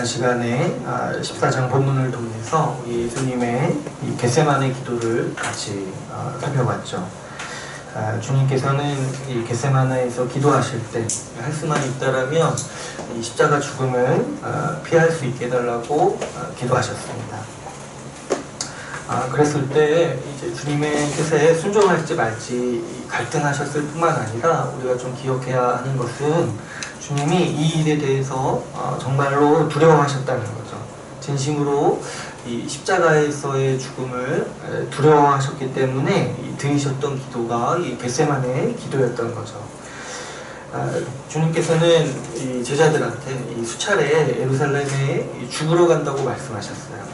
시간에 14장 본문을 통해서 예수님의 이 겟세마네 기도를 같이 살펴봤죠. 주님께서는 이 겟세마네에서 기도하실 때 할 수만 있다라면 이 십자가 죽음을 피할 수 있게 해달라고 기도하셨습니다. 그랬을 때 이제 주님의 뜻에 순종할지 말지 갈등하셨을 뿐만 아니라 우리가 좀 기억해야 하는 것은 주님이 이 일에 대해서 정말로 두려워하셨다는 거죠. 진심으로 이 십자가에서의 죽음을 두려워하셨기 때문에 드리셨던 기도가 이 겟세마네 기도였던 거죠. 주님께서는 이 제자들한테 이 수차례 예루살렘에 죽으러 간다고 말씀하셨어요.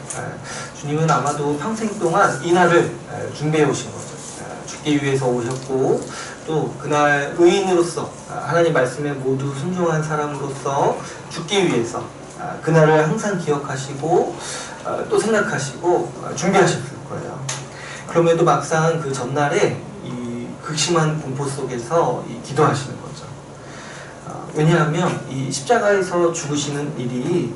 주님은 아마도 평생 동안 이 날을 준비해 오신 거죠. 죽기 위해서 오셨고 또 그날 의인으로서 하나님 말씀에 모두 순종한 사람으로서 죽기 위해서 그날을 항상 기억하시고 또 생각하시고 준비하셨을 거예요. 그럼에도 막상 그 전날에 이 극심한 공포 속에서 기도하시는 거죠. 왜냐하면 이 십자가에서 죽으시는 일이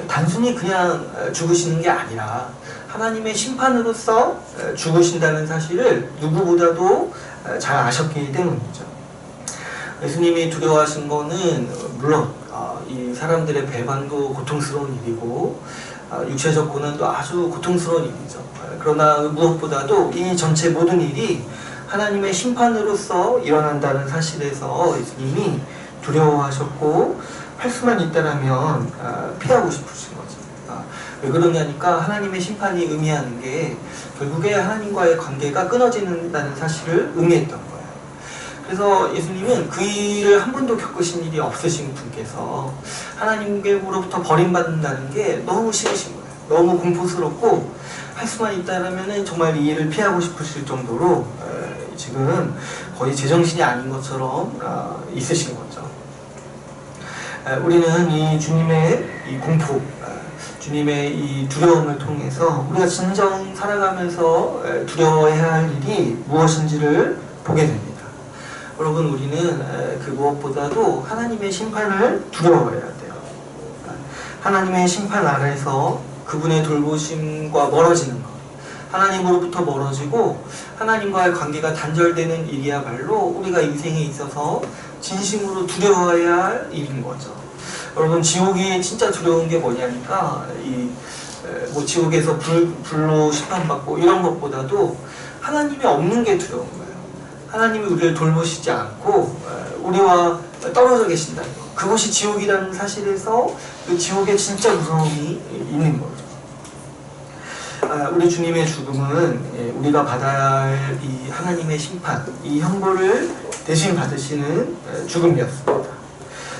단순히 그냥 죽으시는 게 아니라 하나님의 심판으로서 죽으신다는 사실을 누구보다도 잘 아셨기 때문이죠. 예수님이 두려워하신 거는 물론 이 사람들의 배반도 고통스러운 일이고 육체적 고난도 아주 고통스러운 일이죠. 그러나 무엇보다도 이 전체 모든 일이 하나님의 심판으로서 일어난다는 사실에서 예수님이 두려워하셨고 할 수만 있다라면 피하고 싶으신 거죠. 왜 그러냐니까 하나님의 심판이 의미하는 게 결국에 하나님과의 관계가 끊어지는다는 사실을 의미했던 거예요. 그래서 예수님은 그 일을 한 번도 겪으신 일이 없으신 분께서 하나님께로부터 버림받는다는 게 너무 싫으신 거예요. 너무 공포스럽고 할 수만 있다라면 정말 이 일을 피하고 싶으실 정도로 지금 거의 제정신이 아닌 것처럼 있으신 거죠. 우리는 이 주님의 이 공포, 주님의 이 두려움을 통해서 우리가 진정 살아가면서 두려워해야 할 일이 무엇인지를 보게 됩니다. 여러분, 우리는 그 무엇보다도 하나님의 심판을 두려워해야 돼요. 하나님의 심판 아래서 그분의 돌보심과 멀어지는 것, 하나님으로부터 멀어지고 하나님과의 관계가 단절되는 일이야말로 우리가 인생에 있어서 진심으로 두려워해야 할 일인 거죠. 여러분, 지옥이 진짜 두려운 게 뭐냐니까 뭐 지옥에서 불로 심판받고 이런 것보다도 하나님이 없는 게 두려운 거예요. 하나님이 우리를 돌보시지 않고 우리와 떨어져 계신다는 것, 그것이 지옥이라는 사실에서 그 지옥의 진짜 무서움이 있는 거죠. 우리 주님의 죽음은 우리가 받아야 할 이 하나님의 심판, 이 형벌을 대신 받으시는 죽음이었습니다.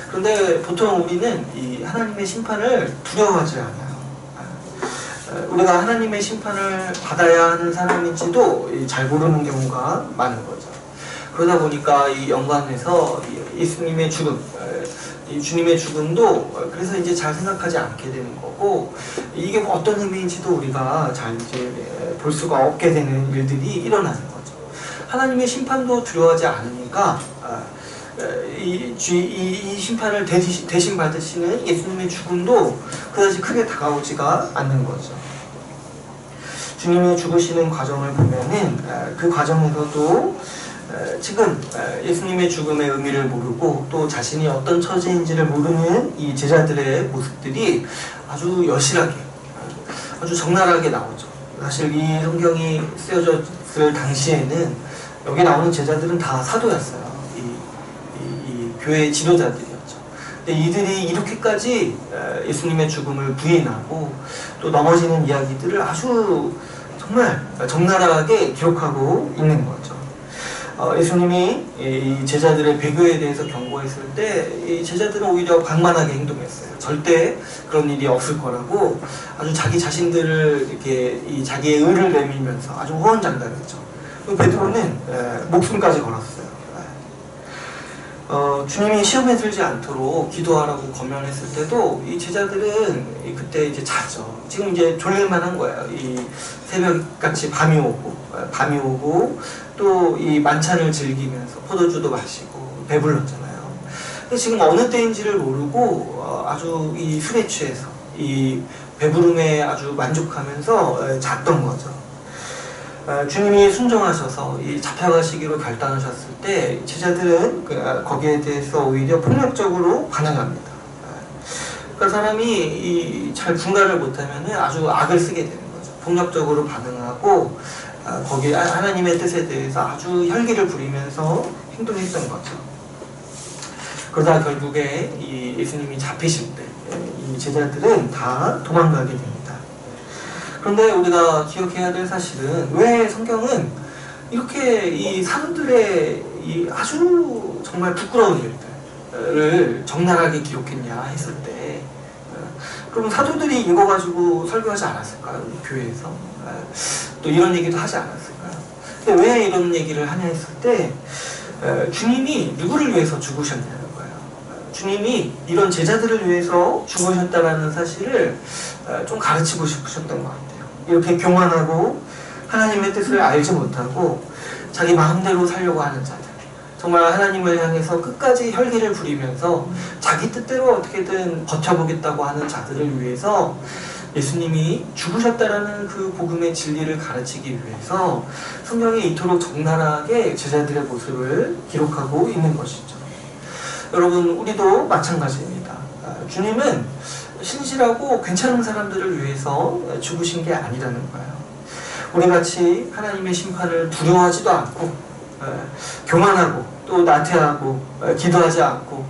그런데 보통 우리는 이 하나님의 심판을 두려워하지 않아요. 우리가 하나님의 심판을 받아야 하는 사람인지도 잘 모르는 경우가 많은 거죠. 그러다 보니까 이 연관에서 예수님의 죽음, 이 주님의 죽음도 그래서 이제 잘 생각하지 않게 되는 거고, 이게 뭐 어떤 의미인지도 우리가 잘 이제 볼 수가 없게 되는 일들이 일어나는 거죠. 하나님의 심판도 두려워하지 않으니까 이 심판을 대신 받으시는 예수님의 죽음도 그다지 크게 다가오지가 않는 거죠. 주님이 죽으시는 과정을 보면은 그 과정에서도 지금 예수님의 죽음의 의미를 모르고 또 자신이 어떤 처지인지를 모르는 이 제자들의 모습들이 아주 여실하게, 아주 적나라하게 나오죠. 사실 이 성경이 쓰여졌을 당시에는 여기 나오는 제자들은 다 사도였어요. 이 교회의 지도자들이었죠. 근데 이들이 이렇게까지 예수님의 죽음을 부인하고 또 넘어지는 이야기들을 아주 정말 적나라하게 기록하고 있는 거죠. 예수님이 이 제자들의 배교에 대해서 경고했을 때 이 제자들은 오히려 광만하게 행동했어요. 절대 그런 일이 없을 거라고 아주 자기 자신들을 이렇게 이 자기의 의를 내밀면서 아주 호언장담했죠. 베드로는 목숨까지 걸었어요. 주님이 시험에 들지 않도록 기도하라고 권면했을 때도 이 제자들은 그때 이제 잤죠. 지금 이제 졸릴만한 거예요. 이 새벽같이 밤이 오고 또 이 만찬을 즐기면서 포도주도 마시고 배불렀잖아요. 근데 지금 어느 때인지를 모르고 아주 이 술에 취해서 이 배부름에 아주 만족하면서 잤던 거죠. 주님이 순종하셔서 이 잡혀가시기로 결단하셨을 때 제자들은 거기에 대해서 오히려 폭력적으로 반응합니다. 그 사람이 잘 분간을 못하면 아주 악을 쓰게 되는 거죠. 폭력적으로 반응하고 거기에 하나님의 뜻에 대해서 아주 혈기를 부리면서 행동했던 거죠. 그러다 결국에 이 예수님이 잡히실 때 이 제자들은 다 도망가게 됩니다. 그런데 우리가 기억해야 될 사실은 왜 성경은 이렇게 이 사람들의 이 아주 정말 부끄러운 일들을 적나라하게 기록했냐 했을 때 그럼 사도들이 읽어가지고 설교하지 않았을까요? 교회에서 또 이런 얘기도 하지 않았을까요? 근데 왜 이런 얘기를 하냐 했을 때 주님이 누구를 위해서 죽으셨냐는 거예요. 주님이 이런 제자들을 위해서 죽으셨다는 사실을 좀 가르치고 싶으셨던 것 같아요. 이렇게 교만하고 하나님의 뜻을 알지 못하고 자기 마음대로 살려고 하는 자들, 정말 하나님을 향해서 끝까지 혈기를 부리면서 자기 뜻대로 어떻게든 버텨보겠다고 하는 자들을 위해서 예수님이 죽으셨다라는 그 복음의 진리를 가르치기 위해서 성경에 이토록 적나라하게 제자들의 모습을 기록하고 있는 것이죠. 여러분, 우리도 마찬가지입니다. 주님은 신실하고 괜찮은 사람들을 위해서 죽으신 게 아니라는 거예요. 우리같이 하나님의 심판을 두려워하지도 않고 교만하고 또 나태하고 기도하지 않고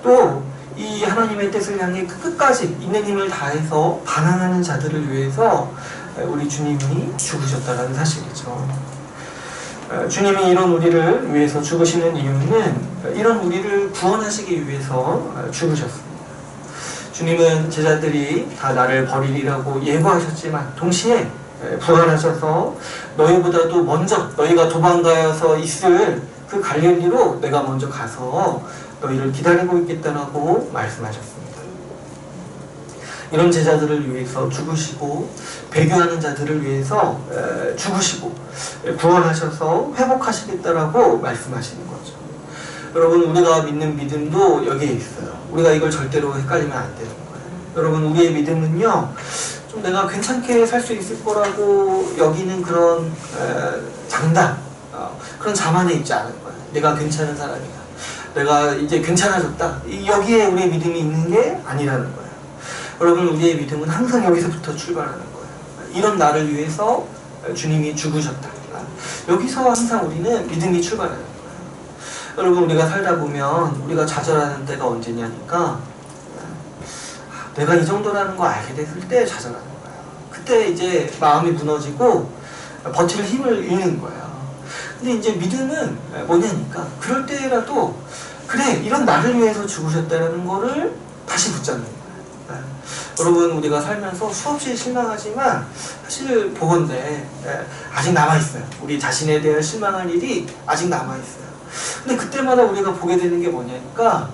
또 이 하나님의 뜻을 향해 끝까지 있는 힘을 다해서 반항하는 자들을 위해서 우리 주님이 죽으셨다는 사실이죠. 주님이 이런 우리를 위해서 죽으시는 이유는 이런 우리를 구원하시기 위해서 죽으셨습니다. 주님은 제자들이 다 나를 버리리라고 예고하셨지만 동시에 부활하셔서 너희보다도 먼저 너희가 도망가서 있을 그 갈릴리로 내가 먼저 가서 너희를 기다리고 있겠다라고 말씀하셨습니다. 이런 제자들을 위해서 죽으시고 배교하는 자들을 위해서 죽으시고 구원하셔서 회복하시겠다라고 말씀하시는 거죠. 여러분, 우리가 믿는 믿음도 여기에 있어요. 우리가 이걸 절대로 헷갈리면 안 되는 거예요. 여러분, 우리의 믿음은요, 좀 내가 괜찮게 살 수 있을 거라고 여기는 그런 장담, 그런 자만에 있지 않은 거예요. 내가 괜찮은 사람이다. 내가 이제 괜찮아졌다. 여기에 우리의 믿음이 있는 게 아니라는 거예요. 여러분, 우리의 믿음은 항상 여기서부터 출발하는 거예요. 이런 나를 위해서 주님이 죽으셨다. 여기서 항상 우리는 믿음이 출발하는 거예요. 여러분, 우리가 살다 보면 우리가 좌절하는 때가 언제냐니까 내가 이 정도라는 거 알게 됐을 때 좌절하는 거예요. 그때 이제 마음이 무너지고 버틸 힘을 잃는 거예요. 근데 이제 믿음은 뭐냐니까 그럴 때라도 그래, 이런 나를 위해서 죽으셨다는 거를 다시 붙잡는 거예요. 여러분, 우리가 살면서 수없이 실망하지만 사실 보건대 아직 남아있어요. 우리 자신에 대한 실망할 일이 아직 남아있어요. 근데 그때마다 우리가 보게 되는 게 뭐냐니까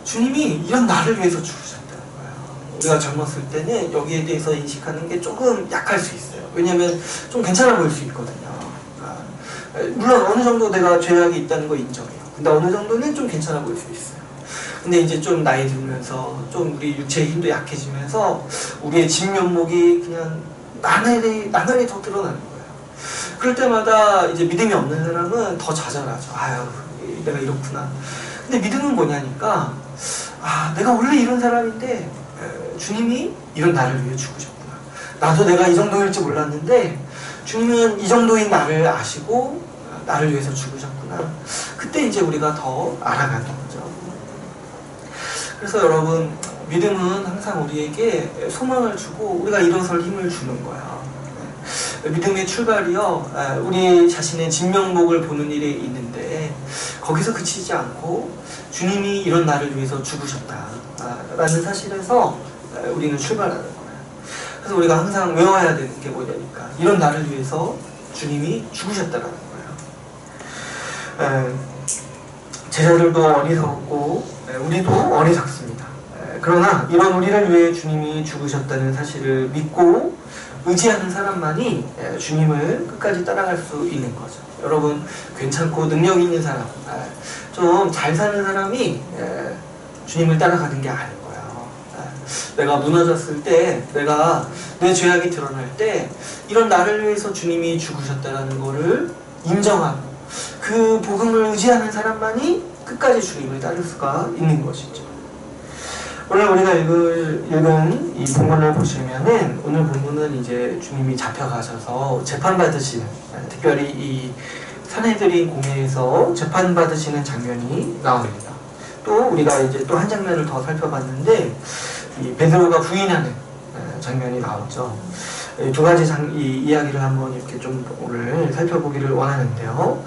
주님이 이런 나를 위해서 죽으셨다는 거예요. 우리가 젊었을 때는 여기에 대해서 인식하는 게 조금 약할 수 있어요. 왜냐면 좀 괜찮아 보일 수 있거든요. 물론 어느 정도 내가 죄악이 있다는 거 인정해요. 근데 어느 정도는 좀 괜찮아 보일 수 있어요. 근데 이제 좀 나이 들면서 좀 우리 육체의 힘도 약해지면서 우리의 진면목이 그냥 나날이 더 드러나는 거예요. 그럴 때마다 이제 믿음이 없는 사람은 더 좌절하죠. 아유, 내가 이렇구나. 근데 믿음은 뭐냐니까 내가 원래 이런 사람인데 주님이 이런 나를 위해 죽으셨구나. 나도 내가 이 정도일지 몰랐는데 주님은 이 정도인 나를 아시고 나를 위해서 죽으셨구나. 그때 이제 우리가 더 알아가는 거죠. 그래서 여러분, 믿음은 항상 우리에게 소망을 주고 우리가 일어설 힘을 주는 거야. 믿음의 출발이요, 우리 자신의 진면목을 보는 일이 있는데 거기서 그치지 않고 주님이 이런 나를 위해서 죽으셨다라는 사실에서 우리는 출발하는 거예요. 그래서 우리가 항상 외워야 되는 게 뭐냐니까 이런 나를 위해서 주님이 죽으셨다라는 거예요. 제자들도 어리석고 우리도 어리석습니다. 그러나 이런 우리를 위해 주님이 죽으셨다는 사실을 믿고 의지하는 사람만이 주님을 끝까지 따라갈 수 있는 거죠. 여러분, 괜찮고 능력 있는 사람, 좀 잘 사는 사람이 주님을 따라가는 게 아닌 거예요. 내가 무너졌을 때, 내가 내 죄악이 드러날 때 이런 나를 위해서 주님이 죽으셨다는 거를 인정하고 그 복음을 의지하는 사람만이 끝까지 주님을 따를 수가 있는 것이죠. 오늘 우리가 읽은 이 본문을 보시면은, 오늘 본문은 이제 주님이 잡혀가셔서 재판받으시는, 특별히 이 산헤드린 공회에서 재판받으시는 장면이 나옵니다. 또 우리가 이제 또 한 장면을 더 살펴봤는데, 이 베드로가 부인하는 장면이 나오죠. 두 가지 이 이야기를 한번 이렇게 좀 오늘 살펴보기를 원하는데요.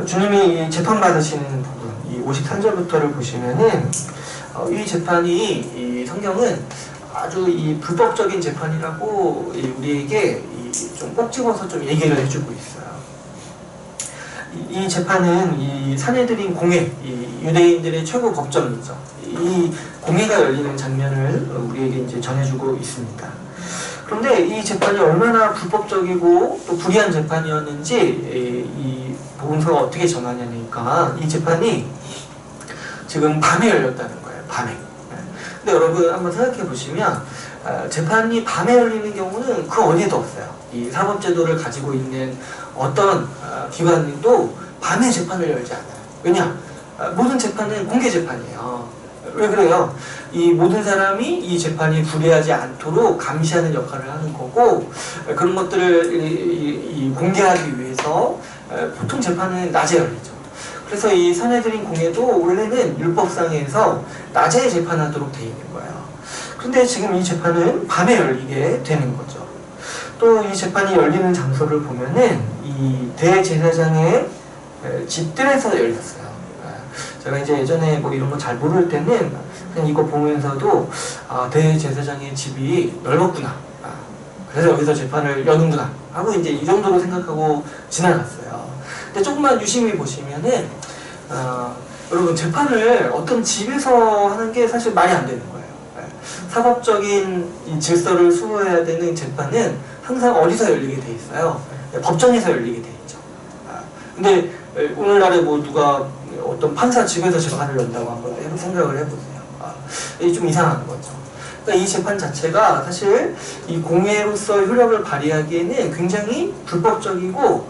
주님이 이 재판받으시는 부분, 이 53절부터를 보시면은, 이 재판이, 이 성경은 아주 이 불법적인 재판이라고 우리에게 좀 꼭 집어서 좀 얘기를 해주고 있어요. 이 재판은 이 산헤드린 공회, 이 유대인들의 최고 법정이죠. 이 공회가 열리는 장면을 우리에게 이제 전해주고 있습니다. 그런데 이 재판이 얼마나 불법적이고 또 불의한 재판이었는지 이 복음서가 어떻게 전하냐니까, 이 재판이 지금 밤에 열렸다는 거예요. 밤에. 근데 여러분 한번 생각해 보시면, 재판이 밤에 열리는 경우는 그 어디에도 없어요. 이 사법제도를 가지고 있는 어떤 기관도 밤에 재판을 열지 않아요. 왜냐? 모든 재판은 공개 재판이에요. 왜 그래요? 이 모든 사람이 이 재판이 불리하지 않도록 감시하는 역할을 하는 거고, 그런 것들을 공개하기 위해서 보통 재판은 낮에 열리죠. 그래서 이 산헤드린 공회도 원래는 율법상에서 낮에 재판하도록 되어 있는 거예요. 그런데 지금 이 재판은 밤에 열리게 되는 거죠. 또 이 재판이 열리는 장소를 보면은 이 대제사장의 집들에서 열렸어요. 제가 이제 예전에 뭐 이런 거 잘 모를 때는 그냥 이거 보면서도 대제사장의 집이 넓었구나, 그래서 여기서 재판을 여는구나 하고 이제 이 정도로 생각하고 지나갔어요. 근데 조금만 유심히 보시면은 여러분, 재판을 어떤 집에서 하는 게 사실 말이 안 되는 거예요. 사법적인 이 질서를 수호해야 되는 재판은 항상 어디서 열리게 돼 있어요? 법정에서 열리게 돼 있죠. 근데 오늘날에 뭐 누가 어떤 판사 집에서 재판을 연다고 한번 생각을 해보세요. 이게 좀 이상한 거죠. 그러니까 이 재판 자체가 사실 이 공회로서 효력을 발휘하기에는 굉장히 불법적이고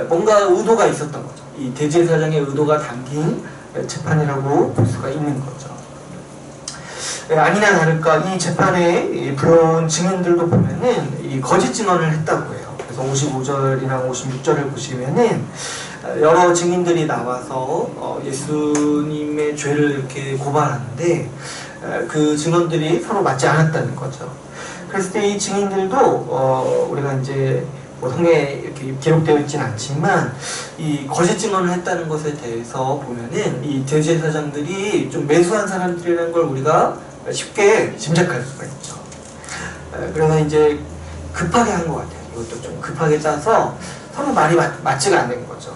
뭔가 의도가 있었던 거죠. 이 대제사장의 의도가 담긴 재판이라고 볼 수가 있는 거죠. 아니나 다를까 이 재판에 불러온 증인들도 보면은 이 거짓 증언을 했다고 해요. 그래서 55절이랑 56절을 보시면은 여러 증인들이 나와서 예수님의 죄를 이렇게 고발하는데, 그 증언들이 서로 맞지 않았다는 거죠. 그랬을 때 이 증인들도 우리가 이제 뭐 성경에 이렇게 기록되어 있진 않지만, 이 거짓 증언을 했다는 것에 대해서 보면은 이 대제사장들이 좀 매수한 사람들이라는 걸 우리가 쉽게 짐작할 수가 있죠. 그래서 이제 급하게 한 것 같아요. 이것도 좀 급하게 짜서 서로 말이 맞지가 않는 거죠.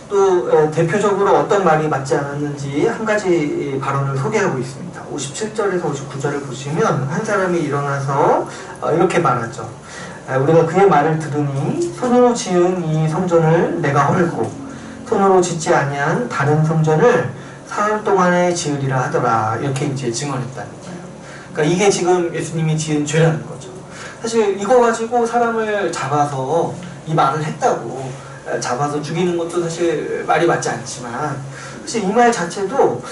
또 대표적으로 어떤 말이 맞지 않았는지 한 가지 발언을 소개하고 있습니다. 57절에서 59절을 보시면 한 사람이 일어나서 이렇게 말하죠. 우리가 그의 말을 들으니 손으로 지은 이 성전을 내가 헐고 손으로 짓지 아니한 다른 성전을 사흘 동안에 지으리라 하더라. 이렇게 이제 증언했다는 거예요. 그러니까 이게 지금 예수님이 지은 죄라는 거죠. 사실 이거 가지고 사람을 잡아서 이 말을 했다고 잡아서 죽이는 것도 사실 말이 맞지 않지만, 사실 이 말 자체도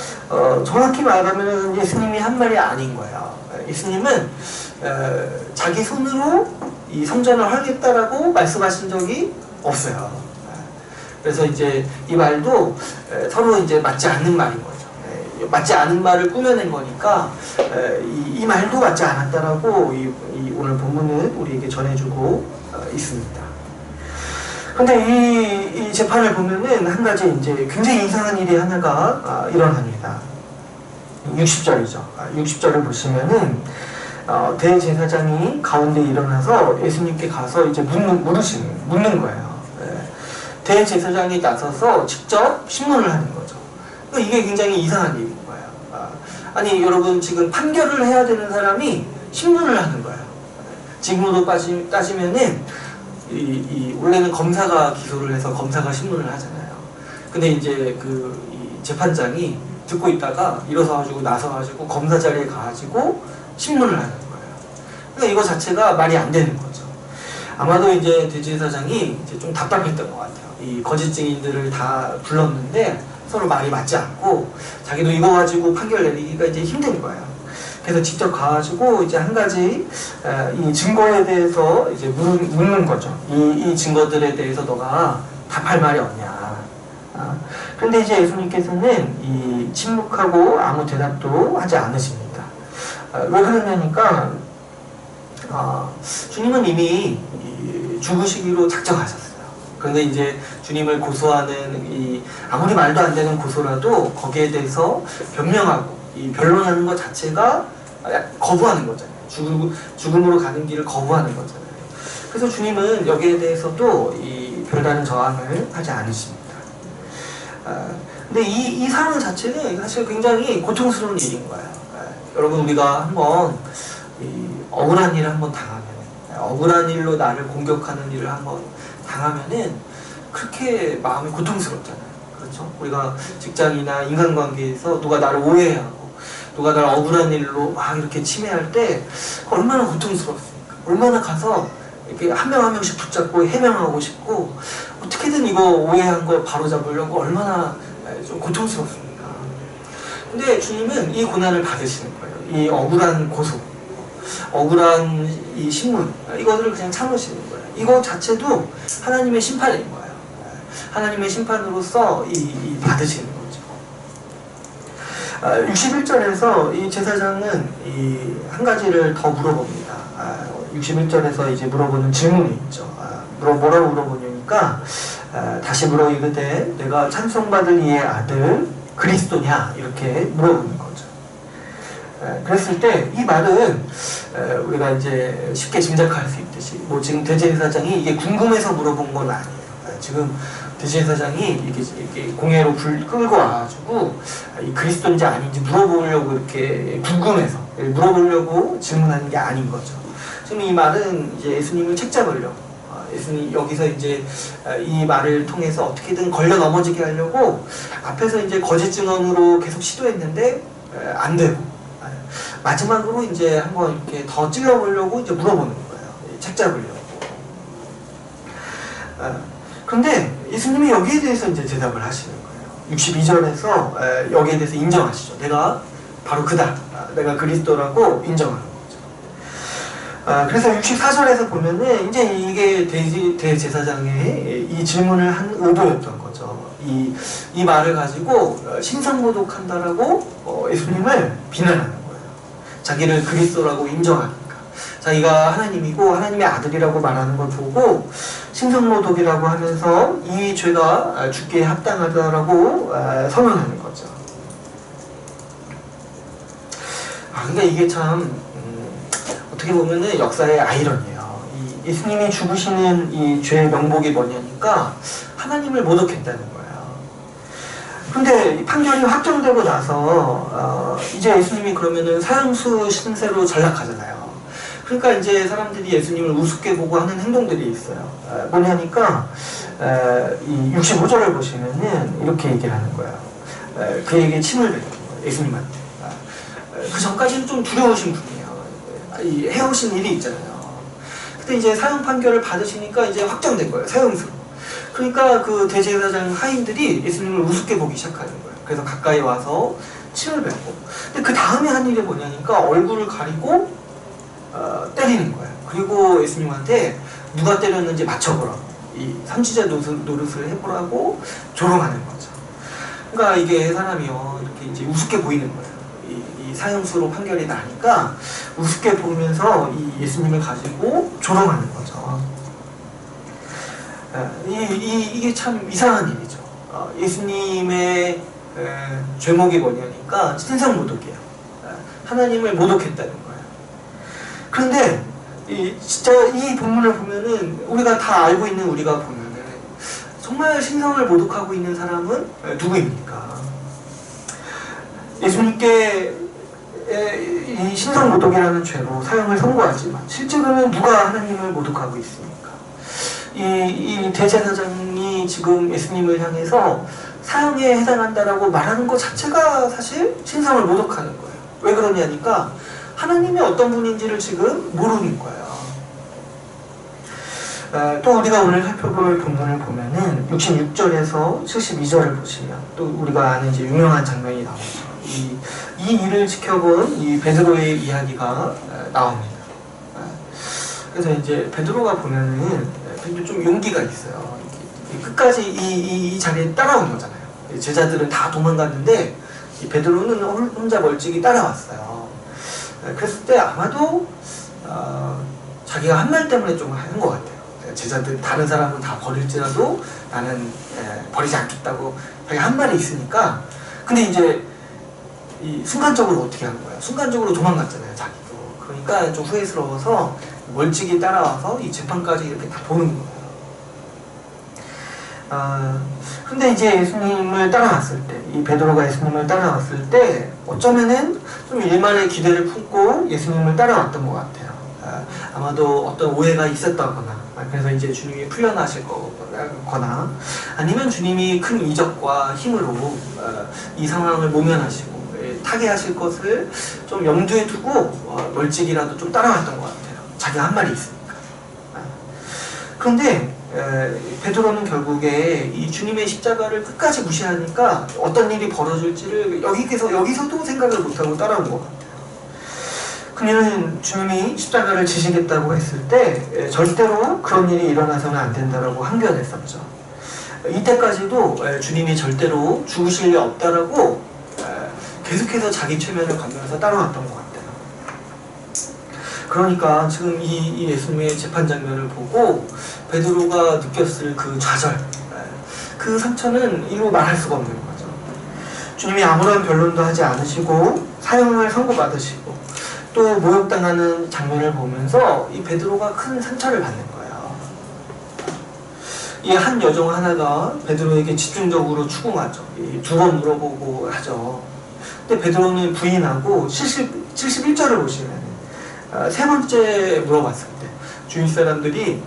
정확히 말하면 예수님이 한 말이 아닌 거예요. 예수님은 자기 손으로 이 성전을 헐겠다라고 말씀하신 적이 없어요. 그래서 이제 이 말도 서로 이제 맞지 않는 말인 거죠. 맞지 않은 말을 꾸며낸 거니까 이 말도 맞지 않았다라고 이 오늘 본문은 우리에게 전해주고 있습니다. 근데 이 재판을 보면은 한 가지 이제 굉장히 이상한 일이 하나가 일어납니다. 60절이죠. 60절을 보시면은 대제사장이 가운데 일어나서 예수님께 가서 이제 묻는 거예요. 대제사장이 나서서 직접 신문을 하는 거죠. 이게 굉장히 이상한 일인 거예요. 아니 여러분, 지금 판결을 해야 되는 사람이 신문을 하는 거예요. 지금으로 따지면은 원래는 검사가 기소를 해서 검사가 신문을 하잖아요. 근데 이제 이 재판장이 듣고 있다가 일어서가지고 나서가지고 검사 자리에 가가지고 신문을 하는 거예요. 그러니까 이거 자체가 말이 안 되는 거죠. 아마도 이제 대제사장이 이제 좀 답답했던 것 같아요. 이 거짓 증인들을 다 불렀는데 서로 말이 맞지 않고 자기도 이거 가지고 판결 내리기가 이제 힘든 거예요. 그래서 직접 가가지고 이제 한 가지 이 증거에 대해서 이제 묻는 거죠. 이 증거들에 대해서 너가 답할 말이 없냐. 그런데 이제 예수님께서는 이 침묵하고 아무 대답도 하지 않으십니다. 왜 그러냐니까 주님은 이미 죽으시기로 작정하셨어요. 그런데 이제 주님을 고소하는 이 아무리 말도 안 되는 고소라도 거기에 대해서 변명하고 이 변론하는 것 자체가 거부하는 거잖아요. 죽음으로 가는 길을 거부하는 거잖아요. 그래서 주님은 여기에 대해서도 이 별다른 저항을 하지 않으십니다. 근데 이 상황 자체는 사실 굉장히 고통스러운 일인 거예요. 여러분, 우리가 한번 억울한 일을 한번 당하면, 억울한 일로 나를 공격하는 일을 한번 당하면은 그렇게 마음이 고통스럽잖아요. 그렇죠? 우리가 직장이나 인간관계에서 누가 나를 오해하고 누가 나를 억울한 일로 막 이렇게 침해할 때 얼마나 고통스럽습니까? 얼마나 가서 이렇게 한 명 한 명씩 붙잡고 해명하고 싶고 어떻게든 이거 오해한 거 바로잡으려고 얼마나 좀 고통스럽습니까? 근데 주님은 이 고난을 받으시는 거예요. 이 억울한 고소, 억울한 이 신문, 이것을 그냥 참으시는 거예요. 이거 자체도 하나님의 심판인 거예요. 하나님의 심판으로서 받으시는 거죠. 61절에서 이 제사장은 한 가지를 더 물어봅니다. 61절에서 이제 물어보는 질문이 있죠. 뭐라고 물어보냐니까 다시 물어 이르되 내가 찬송받을 이의 아들 그리스도냐 이렇게 물어보는 거죠. 그랬을 때 이 말은 우리가 이제 쉽게 짐작할 수 있듯이 뭐 지금 대제사장이 이게 궁금해서 물어본 건 아니에요. 지금 대제사장이 이렇게 공회로 끌고 와가지고 이 그리스도인지 아닌지 물어보려고 이렇게 궁금해서 물어보려고 질문하는 게 아닌 거죠. 지금 이 말은 이제 예수님을 책잡으려고, 예수님 여기서 이제 이 말을 통해서 어떻게든 걸려 넘어지게 하려고 앞에서 이제 거짓 증언으로 계속 시도했는데 안 되고 마지막으로 이제 한번 이렇게 더 찔러보려고 이제 물어보는 거예요. 책잡으려고. 그런데 예수님이 여기에 대해서 이제 대답을 하시는 거예요. 62절에서 여기에 대해서 인정하시죠. 내가 바로 그다. 내가 그리스도라고 인정하는 거죠. 그래서 64절에서 보면은 이제 이게 대제사장의 이 질문을 한 의도였던 거죠. 이 말을 가지고 신성모독한다라고 예수님을 비난하는 거예요. 자기를 그리스도라고 인정하니까. 자기가 하나님이고 하나님의 아들이라고 말하는 걸 보고 신성모독이라고 하면서 이 죄가 죽기에 합당하다라고 선언하는 거죠. 그러니까 이게 참 어떻게 보면은 역사의 아이러니예요. 예수님이 죽으시는 이 죄의 명목이 뭐냐니까 하나님을 모독했다는 거예요. 근데 판결이 확정되고 나서 이제 예수님이 그러면은 사형수 신세로 전락하잖아요. 그러니까 이제 사람들이 예수님을 우습게 보고 하는 행동들이 있어요. 뭐냐니까 이 65절을 보시면은 이렇게 얘기를 하는 거예요. 그에게 침을 뱉는 거예요. 예수님한테. 그 전까지는 좀 두려우신 분이에요. 이 해오신 일이 있잖아요. 근데 이제 사형 판결을 받으시니까 이제 확정된 거예요. 사형수로. 그러니까 그 대제사장 하인들이 예수님을 우습게 보기 시작하는 거예요. 그래서 가까이 와서 침을 뱉고. 근데 그 다음에 한 일이 뭐냐니까 얼굴을 가리고 때리는 거예요. 그리고 예수님한테 누가 때렸는지 맞춰보라고, 이 삼치자 노릇을 해보라고 조롱하는 거죠. 그러니까 이게 사람이요 이렇게 이제 우습게 보이는 거예요. 이 사형수로 판결이 나니까 우습게 보면서 이 예수님을 가지고 조롱하는 거죠. 이게 참 이상한 일이죠. 예수님의 죄목이 뭐냐니까 신성모독이에요. 하나님을 모독했다는 거예요. 그런데 진짜 이 본문을 보면은 우리가 다 알고 있는 우리가 보면은 정말 신성을 모독하고 있는 사람은 누구입니까? 예수님께 이 신성모독이라는 죄로 사형을 선고하지만 실제로는 누가 하나님을 모독하고 있습니까? 이 대제사장이 베드로니 지금 예수님을 향해서 사형에 해당한다라고 말하는 것 자체가 사실 신성을 모독하는 거예요. 왜 그러냐니까 하나님이 어떤 분인지를 지금 모르는 거예요. 또 우리가 오늘 살펴볼 본문을 보면은 66절에서 72절을 보시면 또 우리가 아는 이제 유명한 장면이 나오죠. 이 일을 지켜본 이 베드로의 이야기가 나옵니다. 그래서 이제 베드로가 보면은 좀 용기가 있어요. 끝까지 이 자리에 따라온 거잖아요. 제자들은 다 도망갔는데 이 베드로는 혼자 멀찍이 따라왔어요. 그랬을 때 아마도 자기가 한 말 때문에 좀 한 것 같아요. 제자들 다른 사람은 다 버릴지라도 나는 버리지 않겠다고 자기 한 말이 있으니까. 근데 이제 이 순간적으로 어떻게 한 거야? 순간적으로 도망갔잖아요, 자기도. 그러니까 좀 후회스러워서 멀찍이 따라와서 이 재판까지 이렇게 다 보는 거예요. 근데 이제 예수님을 따라왔을 때, 이 베드로가 예수님을 따라왔을 때 어쩌면은 좀 일만의 기대를 품고 예수님을 따라왔던 것 같아요. 아마도 어떤 오해가 있었다거나, 그래서 이제 주님이 풀려나실 거거나, 아니면 주님이 큰 이적과 힘으로 이 상황을 모면하시고 타개하실 것을 좀 염두에 두고 멀찍이라도 좀 따라왔던 것 같아요. 자기가 한 말이 있으니까. 그런데 베드로는 결국에 이 주님의 십자가를 끝까지 무시하니까 어떤 일이 벌어질지를 여기서도 생각을 못하고 따라온 것 같아요. 그녀는 주님이 십자가를 지시겠다고 했을 때 절대로 그런 일이 일어나서는 안 된다라고 항변했었죠. 이때까지도 주님이 절대로 죽으실 리 없다라고 계속해서 자기 최면을 건너서 따라왔던 것 같아요. 그러니까 지금 이 예수님의 재판 장면을 보고 베드로가 느꼈을 그 좌절, 그 상처는 이루 말할 수가 없는 거죠. 주님이 아무런 변론도 하지 않으시고 사형을 선고받으시고 또 모욕당하는 장면을 보면서 이 베드로가 큰 상처를 받는 거예요. 이 한 여종 하나가 베드로에게 집중적으로 추궁하죠. 2번 물어보고 하죠. 근데 베드로는 부인하고 71절을 보시면 세 번째 물어봤을 때 주위 사람들이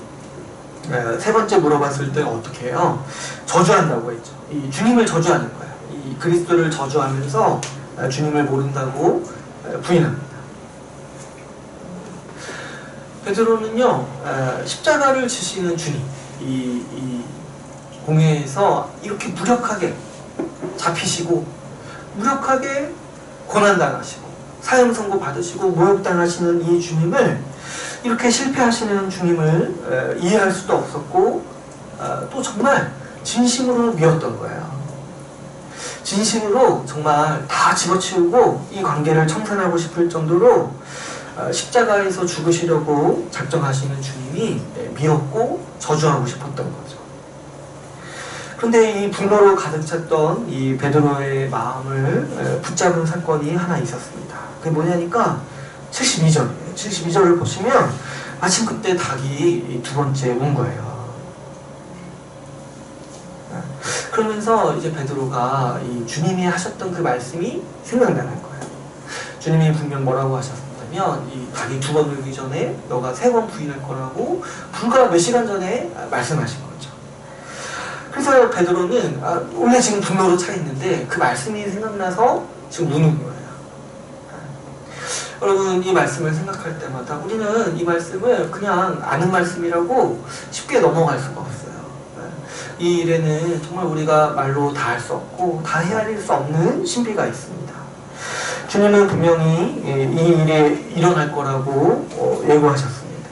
세 번째 물어봤을 때 어떻게 해요? 저주한다고 했죠. 이 주님을 저주하는 거예요. 이 그리스도를 저주하면서 주님을 모른다고 부인합니다. 베드로는요, 십자가를 지시는 주님, 이 공회에서 이렇게 무력하게 잡히시고 무력하게 고난당하시고 사형 선고 받으시고 모욕당하시는 이 주님을, 이렇게 실패하시는 주님을 이해할 수도 없었고 또 정말 진심으로 미웠던 거예요. 진심으로 정말 다 집어치우고 이 관계를 청산하고 싶을 정도로 십자가에서 죽으시려고 작정하시는 주님이 미웠고 저주하고 싶었던 거죠. 그런데 이 분노로 가득 찼던 이 베드로의 마음을 붙잡은 사건이 하나 있었습니다. 그게 뭐냐니까 72절이에요. 72절을 보시면 마침 그때 닭이 두 번째 온 거예요. 그러면서 이제 베드로가 이 주님이 하셨던 그 말씀이 생각나는 거예요. 주님이 분명 뭐라고 하셨냐면 이 닭이 두 번 울기 전에 너가 세 번 부인할 거라고 불과 몇 시간 전에 말씀하신 거죠. 그래서 베드로는 원래 지금 분노로 차 있는데 그 말씀이 생각나서 지금 우는 거예요. 여러분, 이 말씀을 생각할 때마다 우리는 이 말씀을 그냥 아는 말씀이라고 쉽게 넘어갈 수가 없어요. 이 일에는 정말 우리가 말로 다 할 수 없고 다 헤아릴 수 없는 신비가 있습니다. 주님은 분명히 이 일이 일어날 거라고 예고하셨습니다.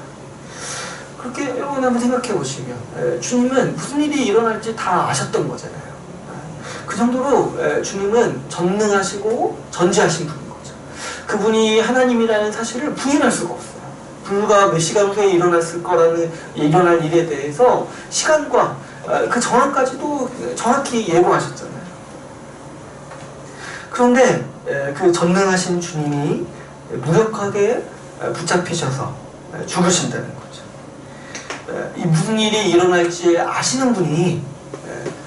그렇게 여러분 한번 생각해 보시면 주님은 무슨 일이 일어날지 다 아셨던 거잖아요. 그 정도로 주님은 전능하시고 전지하신 분입니다. 그분이 하나님이라는 사실을 부인할 수가 없어요. 불과 몇 시간 후에 일어날 일에 대해서 시간과 그 정확까지도 정확히 예고하셨잖아요. 그런데 그 전능하신 주님이 무력하게 붙잡히셔서 죽으신다는 거죠. 이 무슨 일이 일어날지 아시는 분이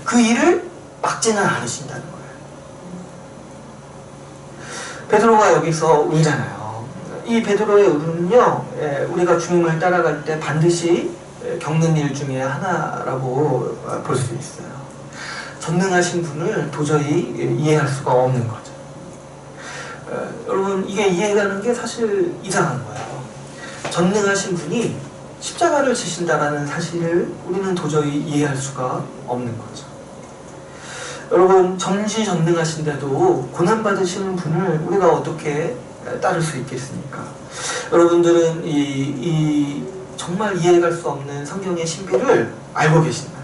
그 일을 막지는 않으신다는 거예요. 베드로가 여기서 울잖아요. 이 베드로의 울음은요, 우리가 주님을 따라갈 때 반드시 겪는 일 중에 하나라고 볼 수 있어요. 전능하신 분을 도저히 이해할 수가 없는 거죠. 여러분, 이게 이해가는 게 사실 이상한 거예요. 전능하신 분이 십자가를 지신다라는 사실을 우리는 도저히 이해할 수가 없는 거죠. 여러분, 전지전능하신데도 고난받으시는 분을 우리가 어떻게 따를 수 있겠습니까? 여러분들은 정말 이해할 수 없는 성경의 신비를 알고 계시나요?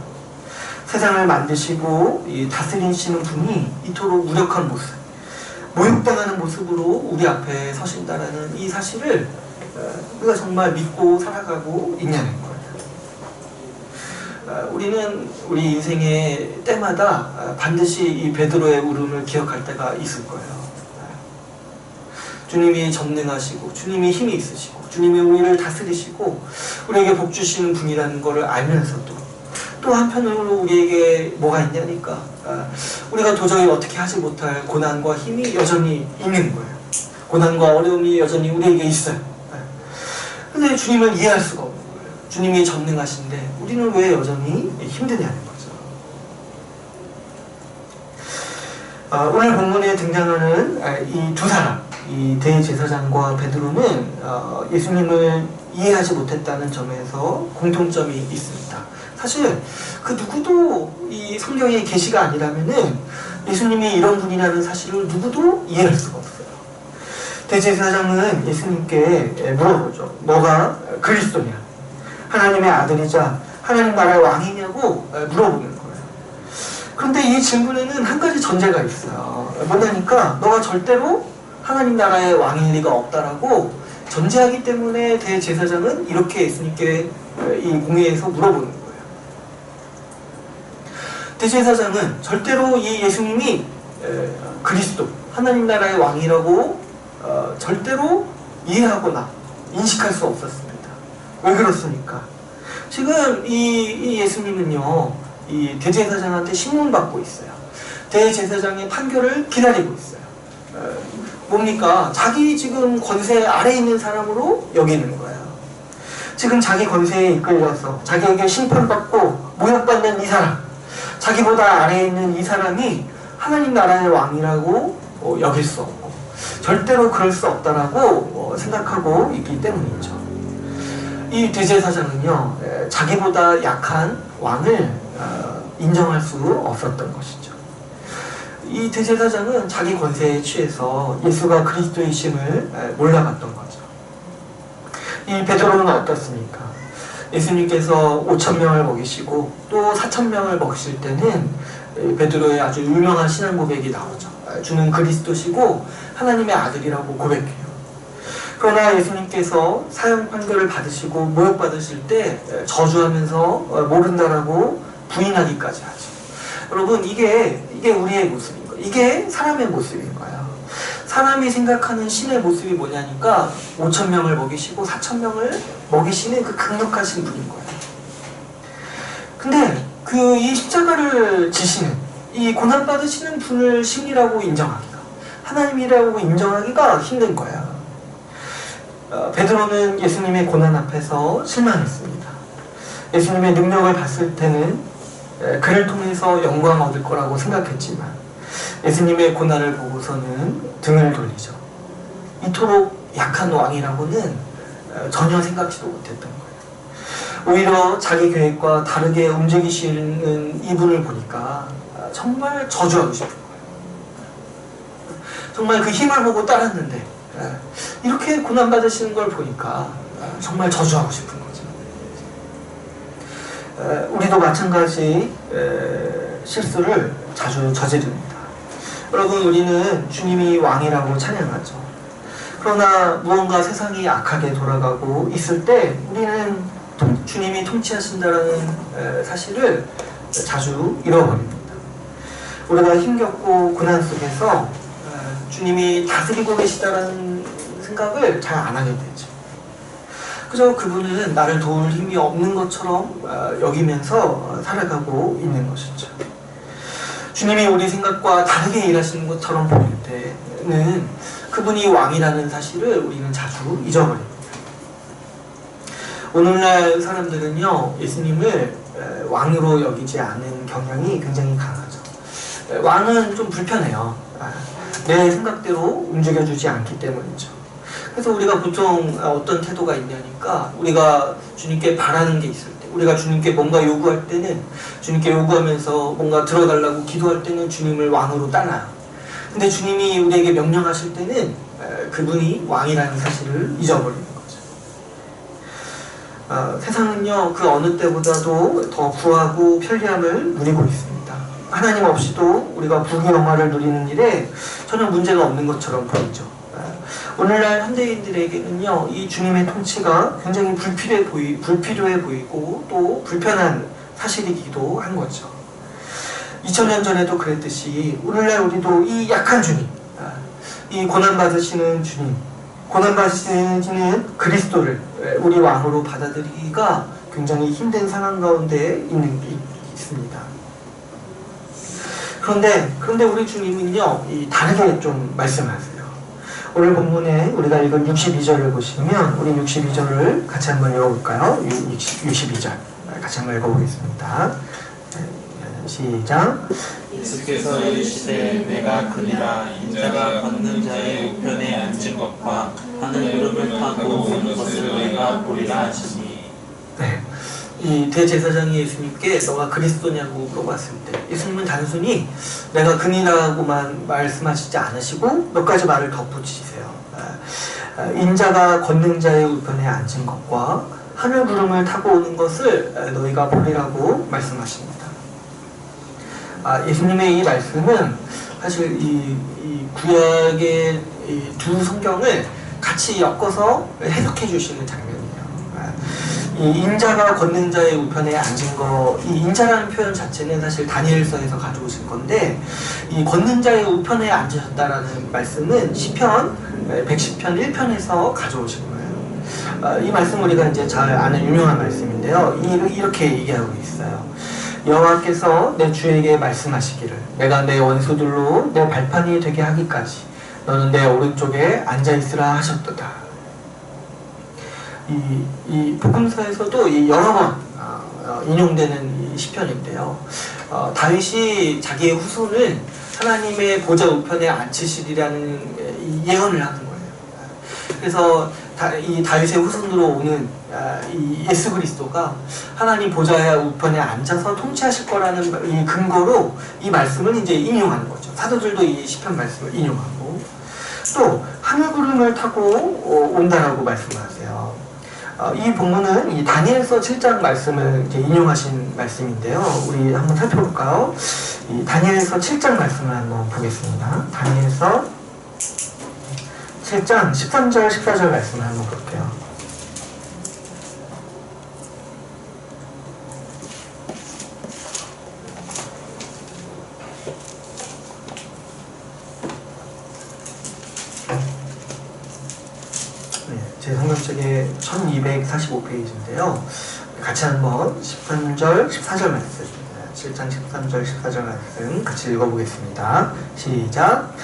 세상을 만드시고 다스리시는 분이 이토록 무력한 모습, 모욕당하는 모습으로 우리 앞에 서신다라는 이 사실을 우리가 정말 믿고 살아가고 있냐는 거예요. 우리는 우리 인생의 때마다 반드시 이 베드로의 울음을 기억할 때가 있을 거예요. 주님이 전능하시고 주님이 힘이 있으시고 주님이 우리를 다스리시고 우리에게 복 주시는 분이라는 것을 알면서도 또 한편으로 우리에게 뭐가 있냐니까 우리가 도저히 어떻게 하지 못할 고난과 힘이 여전히 있는 거예요. 고난과 어려움이 여전히 우리에게 있어요. 근데 주님을 이해할 수가 없는 거예요. 주님이 전능하신데 우리는 왜 여전히 힘드냐는 거죠. 오늘 본문에 등장하는 이 두 사람, 이 대제사장과 베드로는 예수님을 이해하지 못했다는 점에서 공통점이 있습니다. 사실 그 누구도 이 성경의 계시가 아니라면은 예수님이 이런 분이라는 사실을 누구도 이해할 수가 없어요. 대제사장은 예수님께 물어보죠. 너가 그리스도냐? 하나님의 아들이자 하나님 나라의 왕이냐고 물어보는 거예요. 그런데 이 질문에는 한 가지 전제가 있어요. 뭐냐니까 너가 절대로 하나님 나라의 왕일 리가 없다라고 전제하기 때문에 대제사장은 이렇게 예수님께 이 공회에서 물어보는 거예요. 대제사장은 절대로 이 예수님이 그리스도, 하나님 나라의 왕이라고 절대로 이해하거나 인식할 수 없었습니다. 왜 그렇습니까? 지금 이 예수님은요, 이 대제사장한테 신문받고 있어요. 대제사장의 판결을 기다리고 있어요. 뭡니까? 자기 지금 권세 아래에 있는 사람으로 여기는 거예요. 지금 자기 권세에 이끌려서 자기에게 심판받고 모욕받는 이 사람, 자기보다 아래에 있는 이 사람이 하나님 나라의 왕이라고 여길 수 없고 절대로 그럴 수 없다라고 생각하고 있기 때문이죠. 이 대제사장은요, 자기보다 약한 왕을 인정할 수 없었던 것이죠. 이 대제사장은 자기 권세에 취해서 예수가 그리스도이심을 몰라갔던 거죠. 이 베드로는 어떻습니까? 예수님께서 5,000명을 먹이시고 또 4,000명을 먹이실 때는 베드로의 아주 유명한 신앙 고백이 나오죠. 주는 그리스도시고 하나님의 아들이라고 고백해요. 그러나 예수님께서 사형 판결을 받으시고 모욕받으실 때 저주하면서 모른다라고 부인하기까지 하죠. 여러분, 이게 우리의 모습인 거예요. 이게 사람의 모습인 거예요. 사람이 생각하는 신의 모습이 뭐냐니까 5,000명을 먹이시고 4,000명을 먹이시는 그 강력하신 분인 거예요. 근데 이 십자가를 지시는 이 고난받으시는 분을 신이라고 인정하기가, 하나님이라고 인정하기가 힘든 거예요. 베드로는 예수님의 고난 앞에서 실망했습니다. 예수님의 능력을 봤을 때는 그를 통해서 영광 얻을 거라고 생각했지만 예수님의 고난을 보고서는 등을 돌리죠. 이토록 약한 왕이라고는 전혀 생각지도 못했던 거예요. 오히려 자기 계획과 다르게 움직이시는 이분을 보니까 정말 저주하고 싶은 거예요. 정말 그 힘을 보고 따랐는데 이렇게 고난받으시는 걸 보니까 정말 저주하고 싶은 거죠. 우리도 마찬가지 실수를 자주 저지릅니다. 여러분, 우리는 주님이 왕이라고 찬양하죠. 그러나 무언가 세상이 악하게 돌아가고 있을 때 우리는 주님이 통치하신다는 사실을 자주 잃어버립니다. 우리가 힘겹고 고난 속에서 주님이 다스리고 계시다는 생각을 잘 안 하게 되죠. 그저 그분은 나를 도울 힘이 없는 것처럼 여기면서 살아가고 있는 것이죠. 주님이 우리 생각과 다르게 일하시는 것처럼 보일 때는 그분이 왕이라는 사실을 우리는 자주 잊어버립니다. 오늘날 사람들은요, 예수님을 왕으로 여기지 않은 경향이 굉장히 강하죠. 왕은 좀 불편해요. 내 생각대로 움직여주지 않기 때문이죠. 그래서 우리가 보통 어떤 태도가 있냐니까, 우리가 주님께 바라는 게 있을 때, 우리가 주님께 뭔가 요구할 때는, 주님께 요구하면서 뭔가 들어달라고 기도할 때는 주님을 왕으로 따라요. 근데 주님이 우리에게 명령하실 때는 그분이 왕이라는 사실을 잊어버리는 거죠. 세상은요, 그 어느 때보다도 더 부하고 편리함을 누리고 있습니다. 하나님 없이도 우리가 부귀 영화를 누리는 일에 전혀 문제가 없는 것처럼 보이죠. 오늘날 현대인들에게는요, 이 주님의 통치가 굉장히 불필요해 보이고 또 불편한 사실이기도 한 거죠. 2000년 전에도 그랬듯이 오늘날 우리도 이 약한 주님, 이 고난받으시는 주님, 고난받으시는 그리스도를 우리 왕으로 받아들이기가 굉장히 힘든 상황 가운데 있습니다. 그런데 우리 주님은요, 다르게 좀 말씀하세요. 오늘 본문에 우리가 읽은 62절을 보시면, 우리 62절을 같이 한번 읽어볼까요? 62절 같이 한번 읽어보겠습니다. 시작. 예수께서 이르시되 내가 그니라 인자가 걷는 자의 우편에 앉은 것과 하늘 구름을 타고 오는 것을 내가 보리라 하시니. 네. 이 대제사장이 예수님께 너가 그리스도냐고 물어봤을 때 예수님은 단순히 내가 그니라고만 말씀하시지 않으시고 몇 가지 말을 덧붙이세요. 인자가 걷는 자의 우편에 앉은 것과 하늘 구름을 타고 오는 것을 너희가 보리라고 말씀하십니다. 예수님의 이 말씀은 사실 이 구약의 두 성경을 같이 엮어서 해석해 주시는 장면이에요. 이 인자가 걷는 자의 우편에 앉은 거, 이 인자라는 표현 자체는 사실 다니엘서에서 가져오신 건데, 이 걷는 자의 우편에 앉으셨다라는 말씀은 시편 110편 1편에서 가져오신 거예요. 이 말씀 우리가 이제 잘 아는 유명한 말씀인데요. 이렇게 얘기하고 있어요. 여호와께서 내 주에게 말씀하시기를 내가 내 원수들로 내 발판이 되게 하기까지 너는 내 오른쪽에 앉아있으라 하셨도다. 이 복음서에서도 여러 번 인용되는 이 시편인데요. 다윗이 자기의 후손을 하나님의 보좌 우편에 앉히시리라는 예언을 하는 거예요. 그래서 이 다윗의 후손으로 오는 이 예수 그리스도가 하나님 보좌 우편에 앉아서 통치하실 거라는 이 근거로 이 말씀을 이제 인용하는 거죠. 사도들도 이 시편 말씀을 인용하고 또 하늘 구름을 타고 온다라고 말씀하세요. 이 본문은 이 다니엘서 7장 말씀을 이제 인용하신 말씀인데요. 우리 한번 살펴볼까요? 이 다니엘서 7장 말씀을 한번 보겠습니다. 다니엘서 7장 13절 14절 말씀을 한번 볼게요. 제 성경책에 1245페이지인데요. 같이 한번 13절, 14절 말씀, 7장 13절, 14절 말씀 같이 읽어보겠습니다. 시작.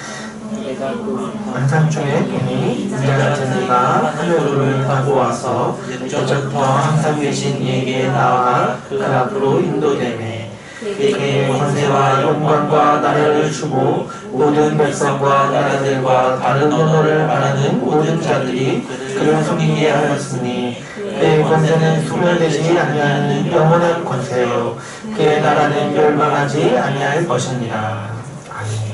만상중에 보니 인자같은 이가 하늘 구름을 타고 와서 옛적부터 항상 계신 이에게 나와 그 앞으로 인도되매 그에게 권세와 영광과 나라를 주고 모든 백성과 나라들과 다른 언어를 말하는 모든 자들이 그를 섬기게 하였으니 그의 권세는 소멸되지 아니하는 영원한 권세요 그의 나라는 멸망하지 아니할 것이니라. 아멘.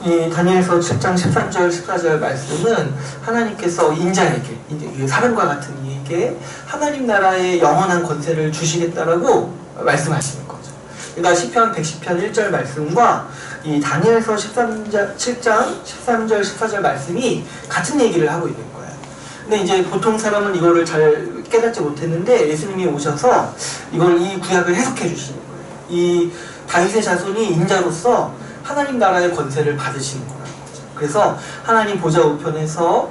이 다니엘서 7장 13절 14절 말씀은 하나님께서 인자에게 사람과 같은 이에게 하나님 나라의 영원한 권세를 주시겠다라고 말씀하시는 거죠. 그러니까 시편 110편 1절 말씀과 이 다니엘서 7장 13절 14절 말씀이 같은 얘기를 하고 있는 거예요. 근데 이제 보통 사람은 이거를 잘 깨닫지 못했는데 예수님이 오셔서 이 구약을 해석해 주시는 거예요. 이 다윗의 자손이 인자로서 하나님 나라의 권세를 받으시는 거라는 거죠. 그래서 하나님 보좌 우편에서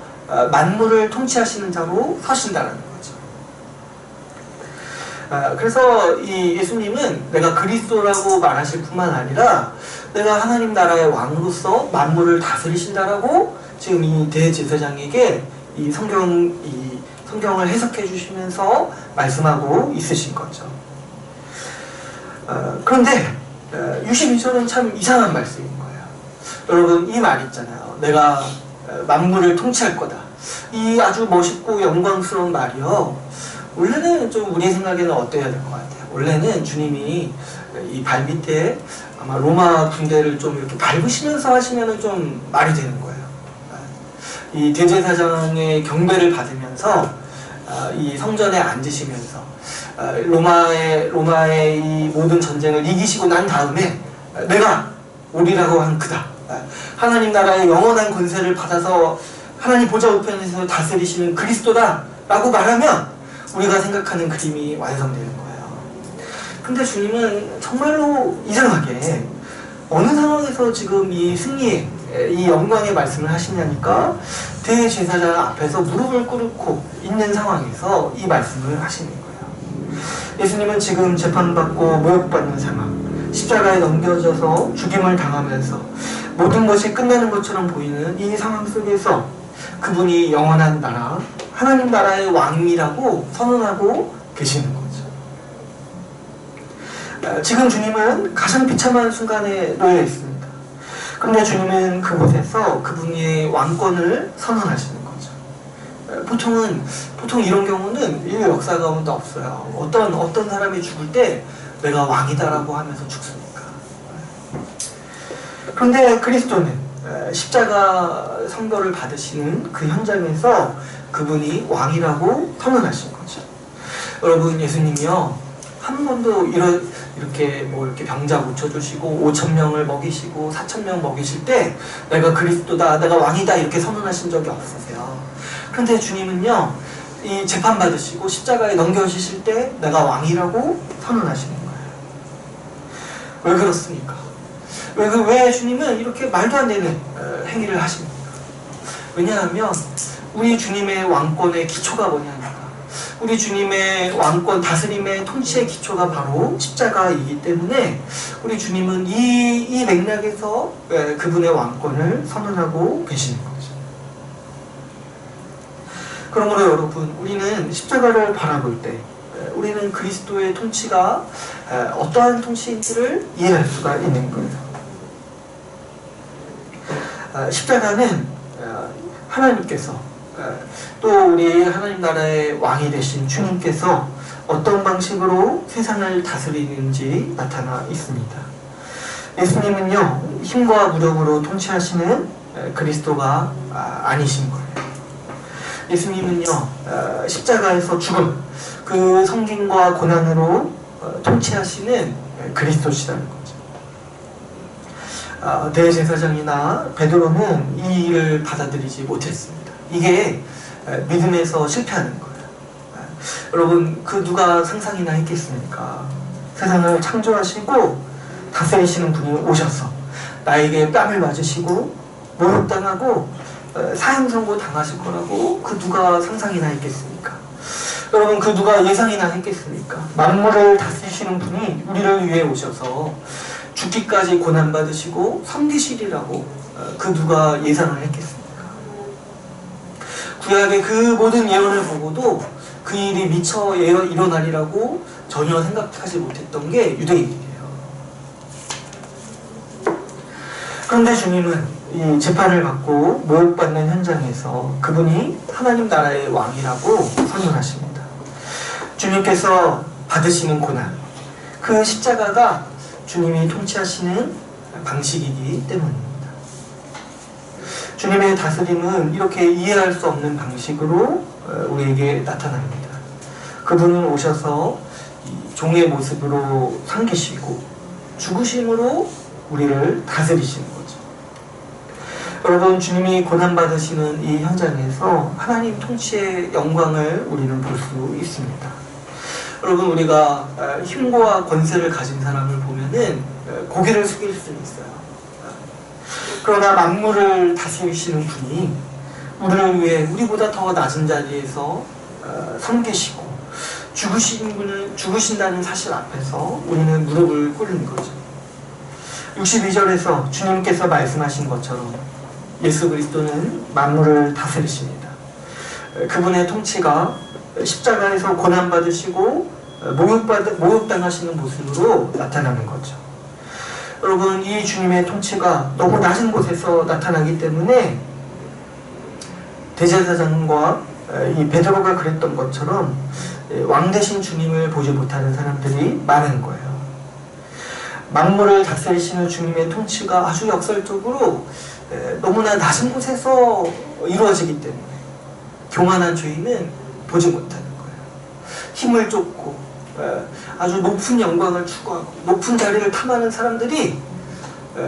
만물을 통치하시는 자로 서신다라는 거죠. 그래서 이 예수님은 내가 그리스도라고 말하실 뿐만 아니라 내가 하나님 나라의 왕으로서 만물을 다스리신다라고 지금 이 대제사장에게 이 성경 이 성경을 해석해 주시면서 말씀하고 있으신 거죠. 그런데 62절은 참 이상한 말씀인 거예요. 여러분, 이 말 있잖아요. 내가 만물을 통치할 거다. 이 아주 멋있고 영광스러운 말이요, 원래는 좀 우리 생각에는 어때야 될 것 같아요. 원래는 주님이 이 발밑에 아마 로마 군대를 좀 이렇게 밟으시면서 하시면은 좀 말이 되는 거예요. 이 대제사장의 경배를 받으면서 이 성전에 앉으시면서 로마의 이 모든 전쟁을 이기시고 난 다음에 내가 오리라고 한 그다. 하나님 나라의 영원한 권세를 받아서 하나님 보좌 우편에서 다스리시는 그리스도다 라고 말하면 우리가 생각하는 그림이 완성되는 거예요. 근데 주님은 정말로 이상하게 어느 상황에서 지금 이 승리의 이 영광의 말씀을 하시냐니까 대제사장 앞에서 무릎을 꿇고 있는 상황에서 이 말씀을 하시는 거예요. 예수님은 지금 재판받고 모욕받는 상황, 십자가에 넘겨져서 죽임을 당하면서 모든 것이 끝나는 것처럼 보이는 이 상황 속에서 그분이 영원한 나라, 하나님 나라의 왕이라고 선언하고 계시는 거죠. 지금 주님은 가장 비참한 순간에 놓여 있습니다. 그런데 주님은 그곳에서 그분의 왕권을 선언하시는 거죠. 보통 이런 경우는 이 역사 가운데 없어요. 어떤 사람이 죽을 때 내가 왕이다라고 하면서 죽습니까? 그런데 그리스도는 십자가 성도를 받으시는 그 현장에서 그분이 왕이라고 선언하신 거죠. 여러분, 예수님이요, 한 번도 이렇게 병자 고쳐주시고 5,000명을 먹이시고 4,000명 먹이실 때 내가 그리스도다, 내가 왕이다 이렇게 선언하신 적이 없으세요. 그런데 주님은요, 이 재판 받으시고 십자가에 넘겨지실 때 내가 왕이라고 선언하시는 거예요. 왜 그렇습니까? 왜 주님은 이렇게 말도 안 되는 행위를 하십니까? 왜냐하면 우리 주님의 왕권의 기초가 뭐냐니까, 우리 주님의 왕권 다스림의 통치의 기초가 바로 십자가이기 때문에 우리 주님은 이 맥락에서 그분의 왕권을 선언하고 계시는 거죠. 그러므로 여러분, 우리는 십자가를 바라볼 때 우리는 그리스도의 통치가 어떠한 통치인지를 이해할 수가 있는 거예요. 십자가는 하나님께서 또 우리 하나님 나라의 왕이 되신 주님께서 어떤 방식으로 세상을 다스리는지 나타나 있습니다. 예수님은요, 힘과 무력으로 통치하시는 그리스도가 아니신 거예요. 예수님은요, 십자가에서 죽음, 그 성김과 고난으로 통치하시는 그리스도시라는 거죠. 대제사장이나 베드로는 이 일을 받아들이지 못했습니다. 이게 믿음에서 실패하는 거예요. 여러분, 그 누가 상상이나 했겠습니까? 세상을 창조하시고 다스리시는 분이 오셔서 나에게 뺨을 맞으시고 모욕당하고 사형선고 당하실 거라고 그 누가 상상이나 했겠습니까? 여러분, 그 누가 예상이나 했겠습니까? 만물을 다스리시는 분이 우리를 위해 오셔서 죽기까지 고난받으시고 섬기시리라고 그 누가 예상을 했겠습니까? 구약의 그 모든 예언을 보고도 그 일이 미처 일어나리라고 전혀 생각하지 못했던 게 유대인이에요. 그런데 주님은 이 재판을 받고 모욕받는 현장에서 그분이 하나님 나라의 왕이라고 선언하십니다. 주님께서 받으시는 고난, 그 십자가가 주님이 통치하시는 방식이기 때문입니다. 주님의 다스림은 이렇게 이해할 수 없는 방식으로 우리에게 나타납니다. 그분은 오셔서 종의 모습으로 섬기시고 죽으심으로 우리를 다스리시는 거죠. 여러분, 주님이 고난받으시는 이 현장에서 하나님 통치의 영광을 우리는 볼 수 있습니다. 여러분, 우리가 힘과 권세를 가진 사람을 보면은 고개를 숙일 수는 있어요. 그러나 만물을 다스리시는 분이 우리를 위해 우리보다 더 낮은 자리에서 섬기시고 죽으신다는 사실 앞에서 우리는 무릎을 꿇는 거죠. 62절에서 주님께서 말씀하신 것처럼 예수 그리스도는 만물을 다스리십니다. 그분의 통치가 십자가에서 고난받으시고 모욕당하시는 모습으로 나타나는 거죠. 여러분, 이 주님의 통치가 너무 낮은 곳에서 나타나기 때문에 대제사장과 이 베드로가 그랬던 것처럼 왕 되신 주님을 보지 못하는 사람들이 많은 거예요. 만물을 다스리시는 주님의 통치가 아주 역설적으로 너무나 낮은 곳에서 이루어지기 때문에 교만한 죄인은 보지 못하는 거예요. 힘을 쫓고 아주 높은 영광을 추구하고 높은 자리를 탐하는 사람들이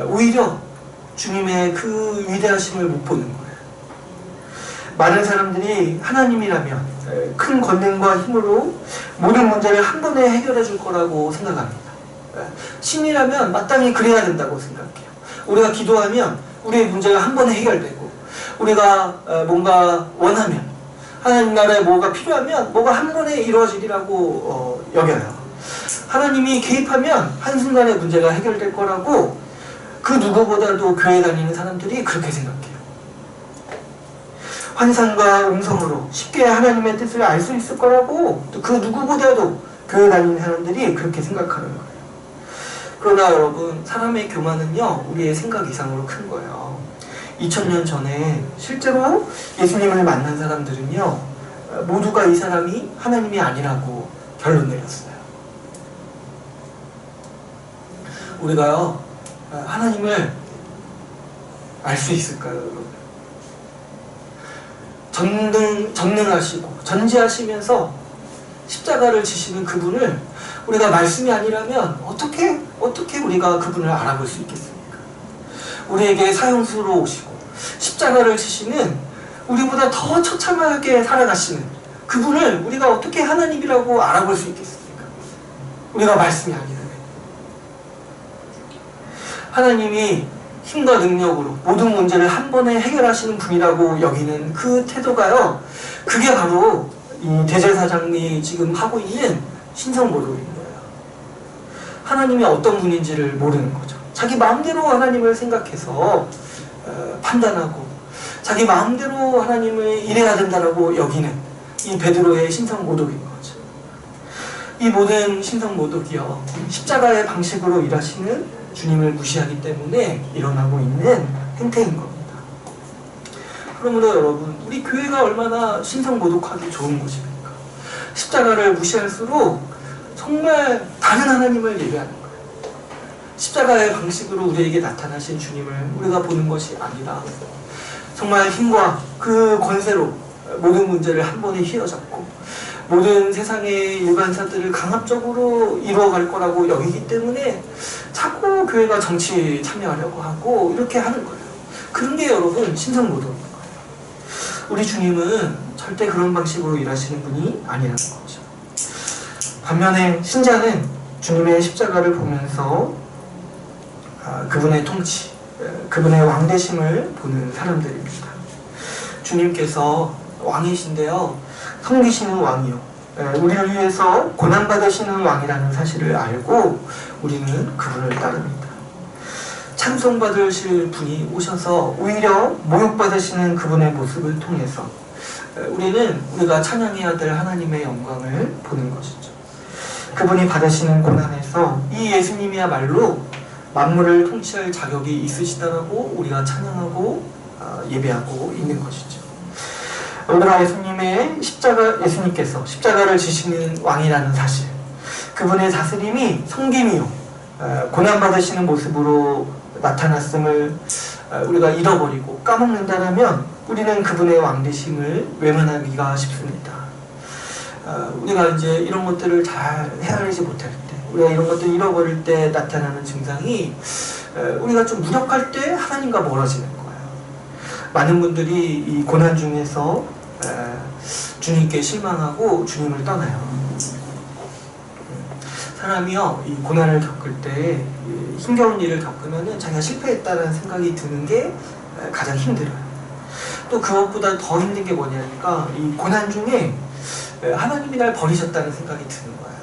오히려 주님의 그 위대하심을 못 보는 거예요. 많은 사람들이 하나님이라면 큰 권능과 힘으로 모든 문제를 한 번에 해결해 줄 거라고 생각합니다. 신이라면 마땅히 그래야 된다고 생각해요. 우리가 기도하면 우리의 문제가 한 번에 해결되고, 우리가 뭔가 원하면, 하나님 나라에 뭐가 필요하면 뭐가 한 번에 이루어지리라고 여겨요. 하나님이 개입하면 한순간에 문제가 해결될 거라고 그 누구보다도 교회 다니는 사람들이 그렇게 생각해요. 환상과 음성으로 쉽게 하나님의 뜻을 알 수 있을 거라고 그 누구보다도 교회 다니는 사람들이 그렇게 생각하는 거예요. 그러나 여러분, 사람의 교만은요, 우리의 생각 이상으로 큰 거예요. 2000년 전에 실제로 예수님을 만난 사람들은요, 모두가 이 사람이 하나님이 아니라고 결론 내렸어요. 우리가요, 하나님을 알 수 있을까요, 여러분? 전능하시고 전지하시면서 십자가를 지시는 그분을 우리가 말씀이 아니라면 어떻게 우리가 그분을 알아볼 수 있겠습니까? 우리에게 사형수로 오시고 십자가를 지시는 우리보다 더 처참하게 살아가시는 그분을 우리가 어떻게 하나님이라고 알아볼 수 있겠습니까? 우리가 말씀이 아니라면. 하나님이 힘과 능력으로 모든 문제를 한 번에 해결하시는 분이라고 여기는 그 태도가요, 그게 바로 이 대제사장이 지금 하고 있는 신성모독인 거예요. 하나님이 어떤 분인지를 모르는 거죠. 자기 마음대로 하나님을 생각해서 판단하고 자기 마음대로 하나님을 이래야 된다라고 여기는 이 베드로의 신성모독인 거죠. 이 모든 신성모독이요, 십자가의 방식으로 일하시는 주님을 무시하기 때문에 일어나고 있는 행태인 겁니다. 그러므로 여러분, 우리 교회가 얼마나 신성모독하기 좋은 곳입니까? 십자가를 무시할수록 정말 다른 하나님을 예배하는 거예요. 십자가의 방식으로 우리에게 나타나신 주님을 우리가 보는 것이 아니라 정말 힘과 그 권세로 모든 문제를 한 번에 휘어잡고 모든 세상의 일반사들을 강압적으로 이루어갈 거라고 여기기 때문에 자꾸 교회가 정치에 참여하려고 하고 이렇게 하는 거예요. 그런 게 여러분 신성모독인 거예요. 우리 주님은 절대 그런 방식으로 일하시는 분이 아니라는 거죠. 반면에 신자는 주님의 십자가를 보면서 그분의 통치, 그분의 왕되심을 보는 사람들입니다. 주님께서 왕이신데요, 섬기시는 왕이요, 우리를 위해서 고난받으시는 왕이라는 사실을 알고 우리는 그분을 따릅니다. 찬송받으실 분이 오셔서 오히려 모욕받으시는 그분의 모습을 통해서 우리는 우리가 찬양해야 될 하나님의 영광을 보는 것이죠. 그분이 받으시는 고난에서 이 예수님이야말로 만물을 통치할 자격이 있으시다라고 우리가 찬양하고 예배하고 있는 것이죠. 오늘날 예수님께서 십자가를 지시는 왕이라는 사실, 그분의 다스림이 섬김이요, 고난받으시는 모습으로 나타났음을 우리가 잃어버리고 까먹는다면 우리는 그분의 왕되심을 외면하기가 쉽습니다. 우리가 이제 이런 것들을 잘 헤아리지 못할 때, 우리가 이런 것들을 잃어버릴 때 나타나는 증상이 우리가 좀 무력할 때 하나님과 멀어지는 거예요. 많은 분들이 이 고난 중에서 주님께 실망하고 주님을 떠나요. 사람이요, 이 고난을 겪을 때, 힘겨운 일을 겪으면 자기가 실패했다는 생각이 드는 게 가장 힘들어요. 또 그것보다 더 힘든 게 뭐냐니까, 이 고난 중에 하나님이 날 버리셨다는 생각이 드는 거예요.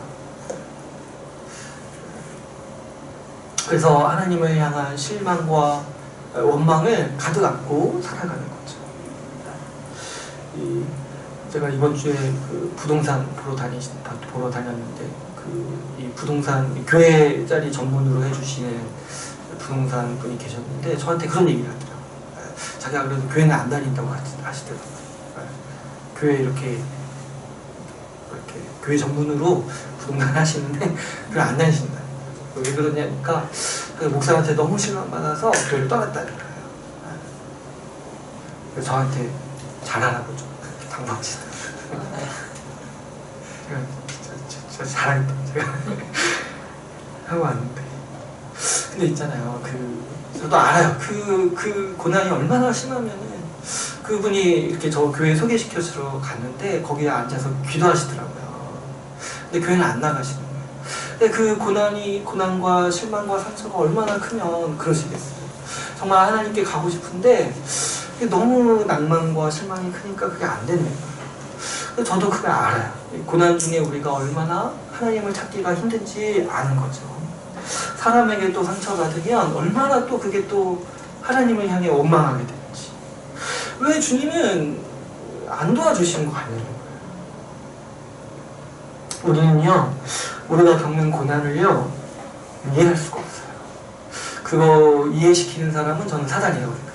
그래서 하나님을 향한 실망과 원망을 가득 안고 살아가는 거죠. 제가 이번 주에 그 부동산 보러 다녔는데 이 부동산 교회 자리 전문으로 해주시는 부동산 분이 계셨는데 저한테 그런 얘기를 하더라고요. 자기가 그래도 교회는 안 다닌다고 하시더라고요. 교회 이렇게 교회 전문으로 부동산 하시는데 교회 안 다니신다. 왜 그러냐니까 그 목사한테 너무 실망받아서 교회를 떠났다는 거예요. 그래서 저한테 잘하라고 좀 당부하시더라고요. 제가 잘하겠다 제가 하고 왔는데, 근데 있잖아요, 저도 알아요. 그 고난이 얼마나 심하면은 그분이 이렇게 저 교회 소개시켜주러 갔는데 거기에 앉아서 기도하시더라고요. 근데 교회는 안 나가시는 거예요. 근데 그 고난과 실망과 상처가 얼마나 크면 그러시겠어요. 정말 하나님께 가고 싶은데 너무 낭만과 실망이 크니까 그게 안 되는 거예요. 저도 그걸 알아요. 고난 중에 우리가 얼마나 하나님을 찾기가 힘든지 아는 거죠. 사람에게 또 상처받으면 얼마나 또 그게 또 하나님을 향해 원망하게 되는지. 왜 주님은 안 도와주시는 거 아니에요? 우리는요, 우리가 겪는 고난을요, 이해할 수가 없어요. 그거 이해시키는 사람은 저는 사단이라고 생각해요.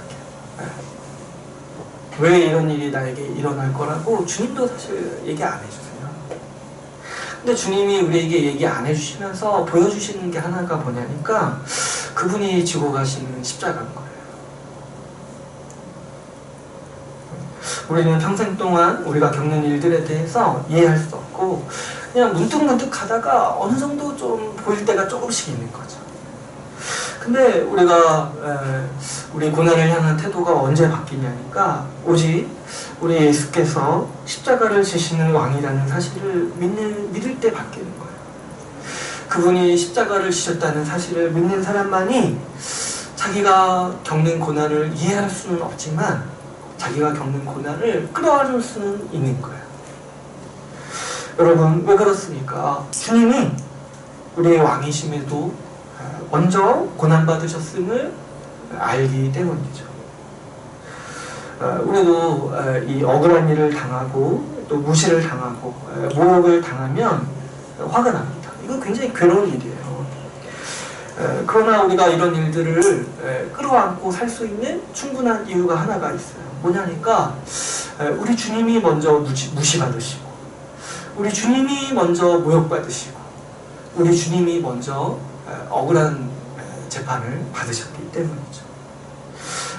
왜 이런 일이 나에게 일어날 거라고 주님도 사실 얘기 안 해주세요. 근데 주님이 우리에게 얘기 안 해주시면서 보여주시는 게 하나가 뭐냐니까 그분이 지고 가시는 십자가인 거예요. 우리는 평생 동안 우리가 겪는 일들에 대해서 이해할 수 없고 그냥 문득문득 하다가 어느 정도 좀 보일 때가 조금씩 있는 거죠. 근데 우리가 우리 고난을 향한 태도가 언제 바뀌냐니까 오직 우리 예수께서 십자가를 지시는 왕이라는 사실을 믿을 때 바뀌는 거예요. 그분이 십자가를 지셨다는 사실을 믿는 사람만이 자기가 겪는 고난을 이해할 수는 없지만 자기가 겪는 고난을 끌어안을 수는 있는 거예요. 여러분, 왜 그렇습니까? 주님이 우리의 왕이심에도 먼저 고난받으셨음을 알기 때문이죠. 우리도 이 억울한 일을 당하고 또 무시를 당하고 모욕을 당하면 화가 납니다. 이건 굉장히 괴로운 일이에요. 그러나 우리가 이런 일들을 끌어안고 살 수 있는 충분한 이유가 하나가 있어요. 뭐냐니까 우리 주님이 먼저 무시받으시고 우리 주님이 먼저 모욕받으시고 우리 주님이 먼저 억울한 재판을 받으셨기 때문이죠.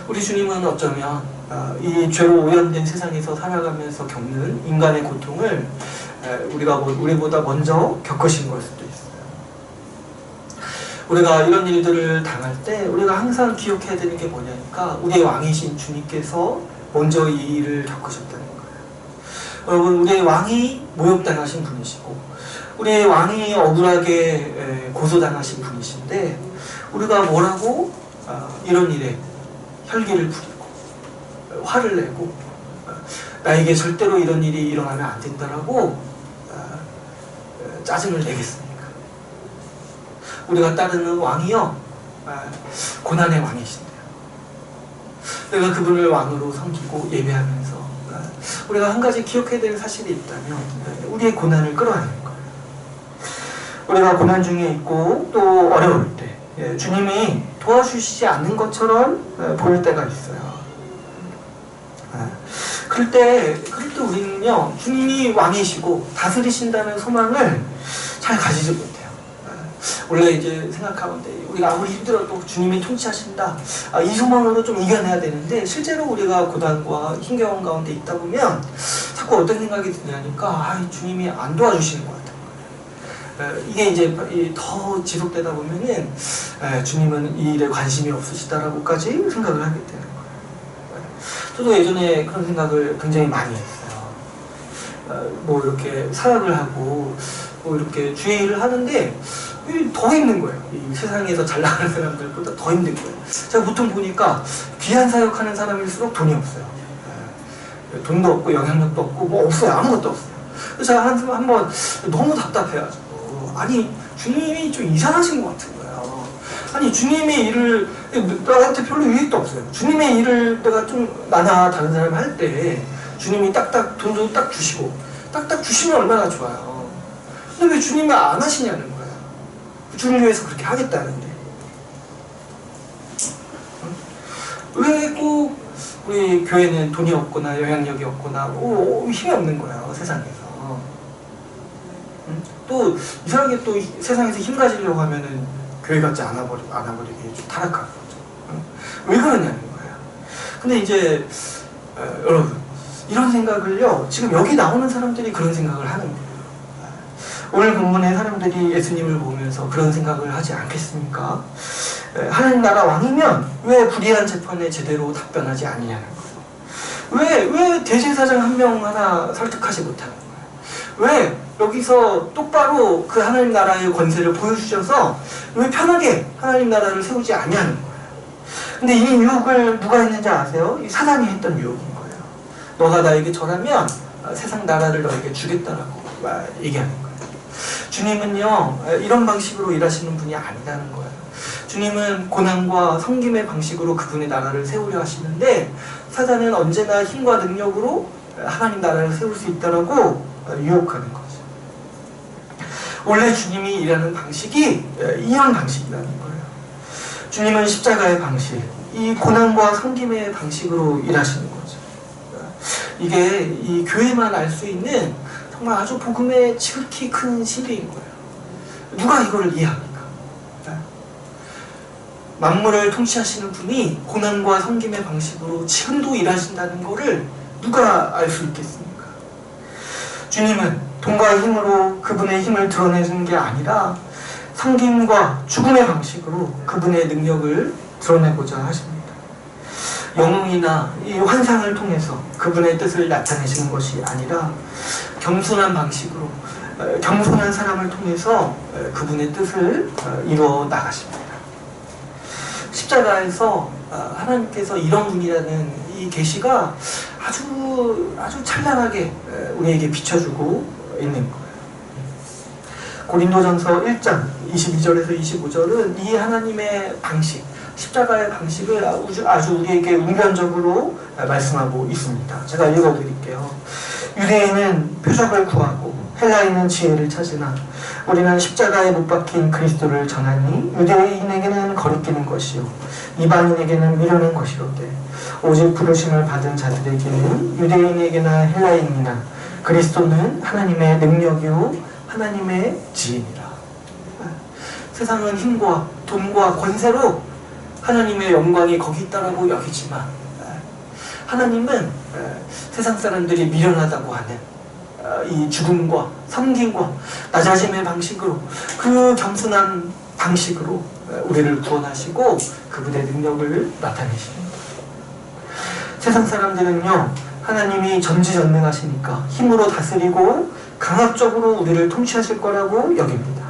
우리 주님은 어쩌면 이 죄로 오염된 세상에서 살아가면서 겪는 인간의 고통을 우리보다 먼저 겪으신 걸 수도 있어요. 우리가 이런 일들을 당할 때 우리가 항상 기억해야 되는 게 뭐냐니까 우리의 왕이신 주님께서 먼저 이 일을 겪으셨다는 거예요. 여러분, 우리의 왕이 모욕당하신 분이시고 우리의 왕이 억울하게 고소당하신 분이신데 우리가 뭐라고 이런 일에 혈기를 부리고 화를 내고 나에게 절대로 이런 일이 일어나면 안 된다라고 짜증을 내겠습니까? 우리가 따르는 왕이요, 고난의 왕이신데요. 내가 그분을 왕으로 섬기고 예배하면서 우리가 한 가지 기억해야 될 사실이 있다면 우리의 고난을 끌어안는 거예요. 우리가 고난 중에 있고 또 어려울 때 주님이 도와주시지 않는 것처럼 보일 때가 있어요. 그럴 때 우리는요, 주님이 왕이시고 다스리신다는 소망을 잘 가지지 못해요. 원래 이제 생각하건대 우리가 아무리 힘들어도 주님이 통치하신다, 이 소망으로 좀 이겨내야 되는데 실제로 우리가 고난과 힘겨운 가운데 있다 보면 자꾸 어떤 생각이 드냐니까 주님이 안 도와주시는 것 같아요. 이게 이제 더 지속되다 보면은 주님은 이 일에 관심이 없으시다라고까지 생각을 하게 되는 거예요. 저도 예전에 그런 생각을 굉장히 많이 했어요. 뭐 이렇게 사역을 하고 뭐 이렇게 주의 일을 하는데 더 힘든 거예요. 이 세상에서 잘 나가는 사람들보다 더 힘든 거예요. 제가 보통 보니까 귀한 사역하는 사람일수록 돈이 없어요. 돈도 없고 영향력도 없고 뭐 없어요. 아무것도 없어요. 그래서 제가 한번 너무 답답해가지고 아니 주님이 좀 이상하신 것 같은 거예요. 아니 주님의 일을 나한테 별로 유익도 없어요. 주님의 일을 내가 좀 나나 다른 사람이 할 때 주님이 딱딱 돈도 딱 주시고 딱딱 주시면 얼마나 좋아요. 근데 왜 주님은 안 하시냐는 거예요. 주님 위해서 그렇게 하겠다는데 왜 꼭 우리 교회는 돈이 없거나 영향력이 없거나 힘이 없는 거예요, 세상에서. 또 이상하게 또 세상에서 힘 가지려고 하면은 교회 같지 않아버리게 좀 타락한 거죠. 왜 그러냐는 거예요. 근데 이제 여러분 이런 생각을요, 지금 여기 나오는 사람들이 그런 생각을 하는 거예요. 오늘 본문의 사람들이 예수님을 보면서 그런 생각을 하지 않겠습니까? 하나님 나라 왕이면 왜 불의한 재판에 제대로 답변하지 않느냐는 거예요. 왜 대제사장 한 명 하나 설득하지 못하는 거예요? 왜 여기서 똑바로 그 하나님 나라의 권세를 보여주셔서 왜 편하게 하나님 나라를 세우지 아니하는 거예요? 근데 이 유혹을 누가 했는지 아세요? 이 사단이 했던 유혹인 거예요. 너가 나에게 절하면 세상 나라를 너에게 주겠다라고 얘기하는 거예요. 주님은요, 이런 방식으로 일하시는 분이 아니라는 거예요. 주님은 고난과 섬김의 방식으로 그분의 나라를 세우려 하시는데, 사단은 언제나 힘과 능력으로 하나님 나라를 세울 수 있다라고 유혹하는 거죠. 원래 주님이 일하는 방식이 이런 방식이라는 거예요. 주님은 십자가의 방식, 이 고난과 섬김의 방식으로 일하시는 거죠. 이게 이 교회만 알 수 있는 정말 아주 복음의 지극히 큰 신비인 거예요. 누가 이걸 이해합니까? 만물을 통치하시는 분이 고난과 섬김의 방식으로 지금도 일하신다는 것을 누가 알 수 있겠습니까? 주님은 돈과 힘으로 그분의 힘을 드러내는 게 아니라 섬김과 죽음의 방식으로 그분의 능력을 드러내고자 하십니다. 영웅이나 이 환상을 통해서 그분의 뜻을 나타내시는 것이 아니라 겸손한 방식으로 겸손한 사람을 통해서 그분의 뜻을 이루어 나가십니다. 십자가에서 하나님께서 이런 분이라는 이 계시가 아주 찬란하게 우리에게 비춰주고 있는 거예요. 고린도전서 1장 22절에서 25절은 이 하나님의 방식, 십자가의 방식을 아주 우리에게 웅변적으로 말씀하고 있습니다. 제가 읽어드릴게요. 유대인은 표적을 구하고 헬라인은 지혜를 찾으나 우리는 십자가에 못 박힌 그리스도를 전하니 유대인에게는 거리끼는 것이요 이방인에게는 미련한 것이로되 오직 부르심을 받은 자들에게는 유대인에게나 헬라인이나 그리스도는 하나님의 능력이요 하나님의 지혜니라. 세상은 힘과 돈과 권세로 하나님의 영광이 거기 있다라고 여기지만 하나님은 세상 사람들이 미련하다고 하는 이 죽음과 섬김과 낮아짐의 방식으로 그 겸손한 방식으로 우리를 구원하시고 그분의 능력을 나타내십니다. 세상 사람들은요, 하나님이 전지전능하시니까 힘으로 다스리고 강압적으로 우리를 통치하실 거라고 여깁니다.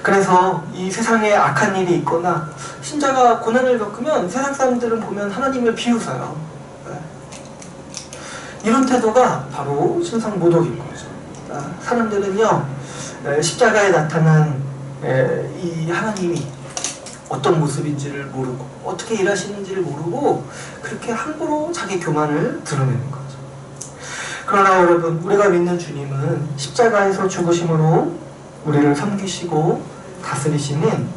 그래서 이 세상에 악한 일이 있거나 신자가 고난을 겪으면 세상 사람들은 보면 하나님을 비웃어요. 이런 태도가 바로 신성모독인 거죠. 사람들은요, 십자가에 나타난 이 하나님이 어떤 모습인지를 모르고 어떻게 일하시는지를 모르고 그렇게 함부로 자기 교만을 드러내는 거죠. 그러나 여러분, 우리가 믿는 주님은 십자가에서 죽으심으로 우리를 섬기시고 다스리시는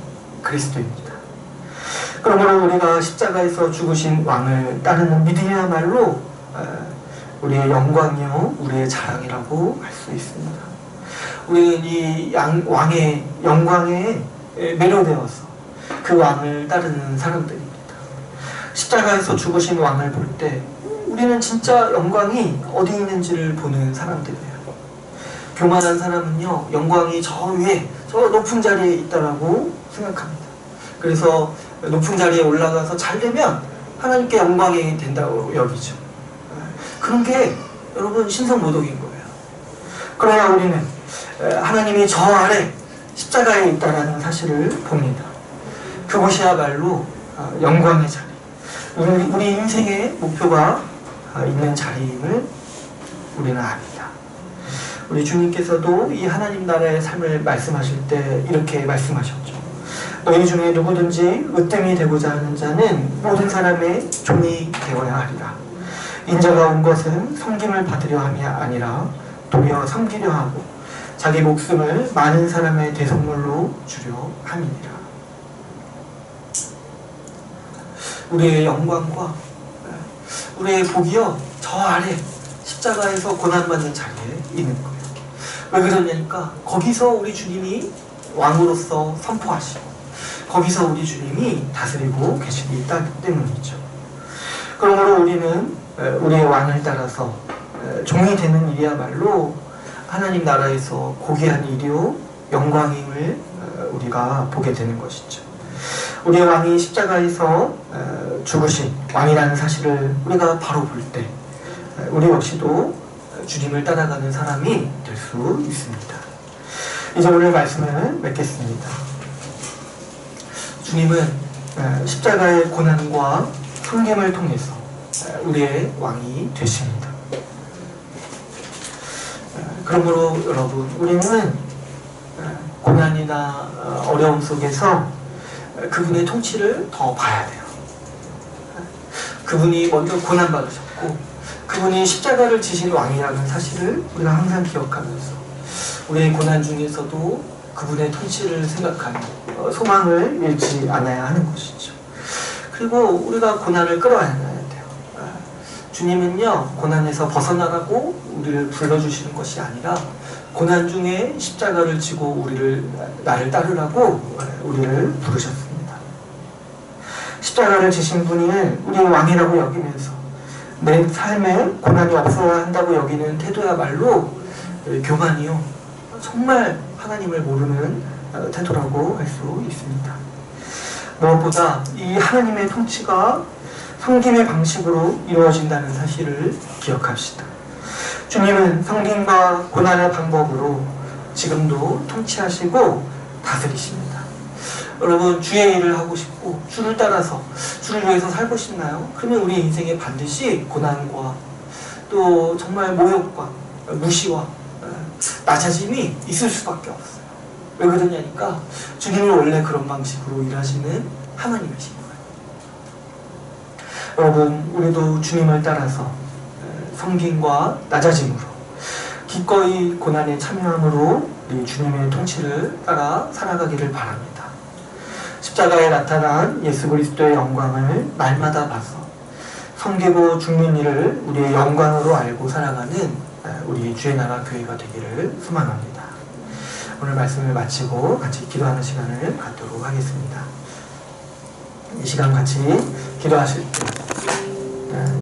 그리스도입니다. 그러므로 우리가 십자가에서 죽으신 왕을 따르는 믿음이야말로 우리의 영광이요 우리의 자랑이라고 할 수 있습니다. 우리는 이 왕의 영광에 매료되어서 그 왕을 따르는 사람들입니다. 십자가에서 죽으신 왕을 볼 때 우리는 진짜 영광이 어디 있는지를 보는 사람들이에요. 교만한 사람은요, 영광이 저 위에 저 높은 자리에 있다라고 생각합니다. 그래서 높은 자리에 올라가서 잘 되면 하나님께 영광이 된다고 여기죠. 그런 게 여러분 신성모독인 거예요. 그러나 우리는 하나님이 저 아래 십자가에 있다라는 사실을 봅니다. 그것이야말로 영광의 자리, 우리 인생의 목표가 있는 자리임을 우리는 압니다. 우리 주님께서도 이 하나님 나라의 삶을 말씀하실 때 이렇게 말씀하셨죠. 너희 중에 누구든지 으뜸이 되고자 하는 자는 모든 사람의 종이 되어야 하리라. 인자가 온 것은 섬김을 받으려 함이 아니라 도리어 섬기려 하고 자기 목숨을 많은 사람의 대속물로 주려 함이니라. 우리의 영광과 우리의 복이요 저 아래 십자가에서 고난받는 자리에 있는 거예요. 왜 그러냐니까 거기서 우리 주님이 왕으로서 선포하시고 거기서 우리 주님이 다스리고 계시기 때문이죠. 그러므로 우리는 우리의 왕을 따라서 종이 되는 일이야말로 하나님 나라에서 고귀한 일이요 영광임을 우리가 보게 되는 것이죠. 우리의 왕이 십자가에서 죽으신 왕이라는 사실을 우리가 바로 볼 때 우리 역시도 주님을 따라가는 사람이 될 수 있습니다. 이제 오늘 말씀을 맺겠습니다. 주님은 십자가의 고난과 섬김을 통해서 우리의 왕이 되십니다. 그러므로 여러분 우리는 고난이나 어려움 속에서 그분의 통치를 더 봐야 돼요. 그분이 먼저 고난받으셨고 그분이 십자가를 지신 왕이라는 사실을 우리가 항상 기억하면서 우리의 고난 중에서도 그분의 통치를 생각하며 소망을 잃지 않아야 하는 것이죠. 그리고 우리가 고난을 끌어안아야 돼요. 주님은요 고난에서 벗어나라고 우리를 불러주시는 것이 아니라 고난 중에 십자가를 지고 나를 따르라고 우리를 부르셨습니다. 십자가를 지신 분이 우리의 왕이라고 여기면서 내 삶에 고난이 없어야 한다고 여기는 태도야말로 교만이요 정말 하나님을 모르는 태도라고 할 수 있습니다. 무엇보다 이 하나님의 통치가 섬김의 방식으로 이루어진다는 사실을 기억합시다. 주님은 섬김과 고난의 방법으로 지금도 통치하시고 다스리십니다. 여러분 주의 일을 하고 싶고 주를 따라서 주를 위해서 살고 싶나요? 그러면 우리 인생에 반드시 고난과 또 정말 모욕과 무시와 낮아짐이 있을 수밖에 없어요. 왜 그러냐니까 주님은 원래 그런 방식으로 일하시는 하나님이신 거예요. 여러분 우리도 주님을 따라서 섬김과 낮아짐으로 기꺼이 고난에 참여함으로 우리 주님의 통치를 따라 살아가기를 바랍니다. 십자가에 나타난 예수 그리스도의 영광을 날마다 봐서 섬기고 죽는 일을 우리의 영광으로 알고 살아가는 우리 주의 나라 교회가 되기를 소망합니다. 오늘 말씀을 마치고 같이 기도하는 시간을 갖도록 하겠습니다. 이 시간 같이 기도하실 때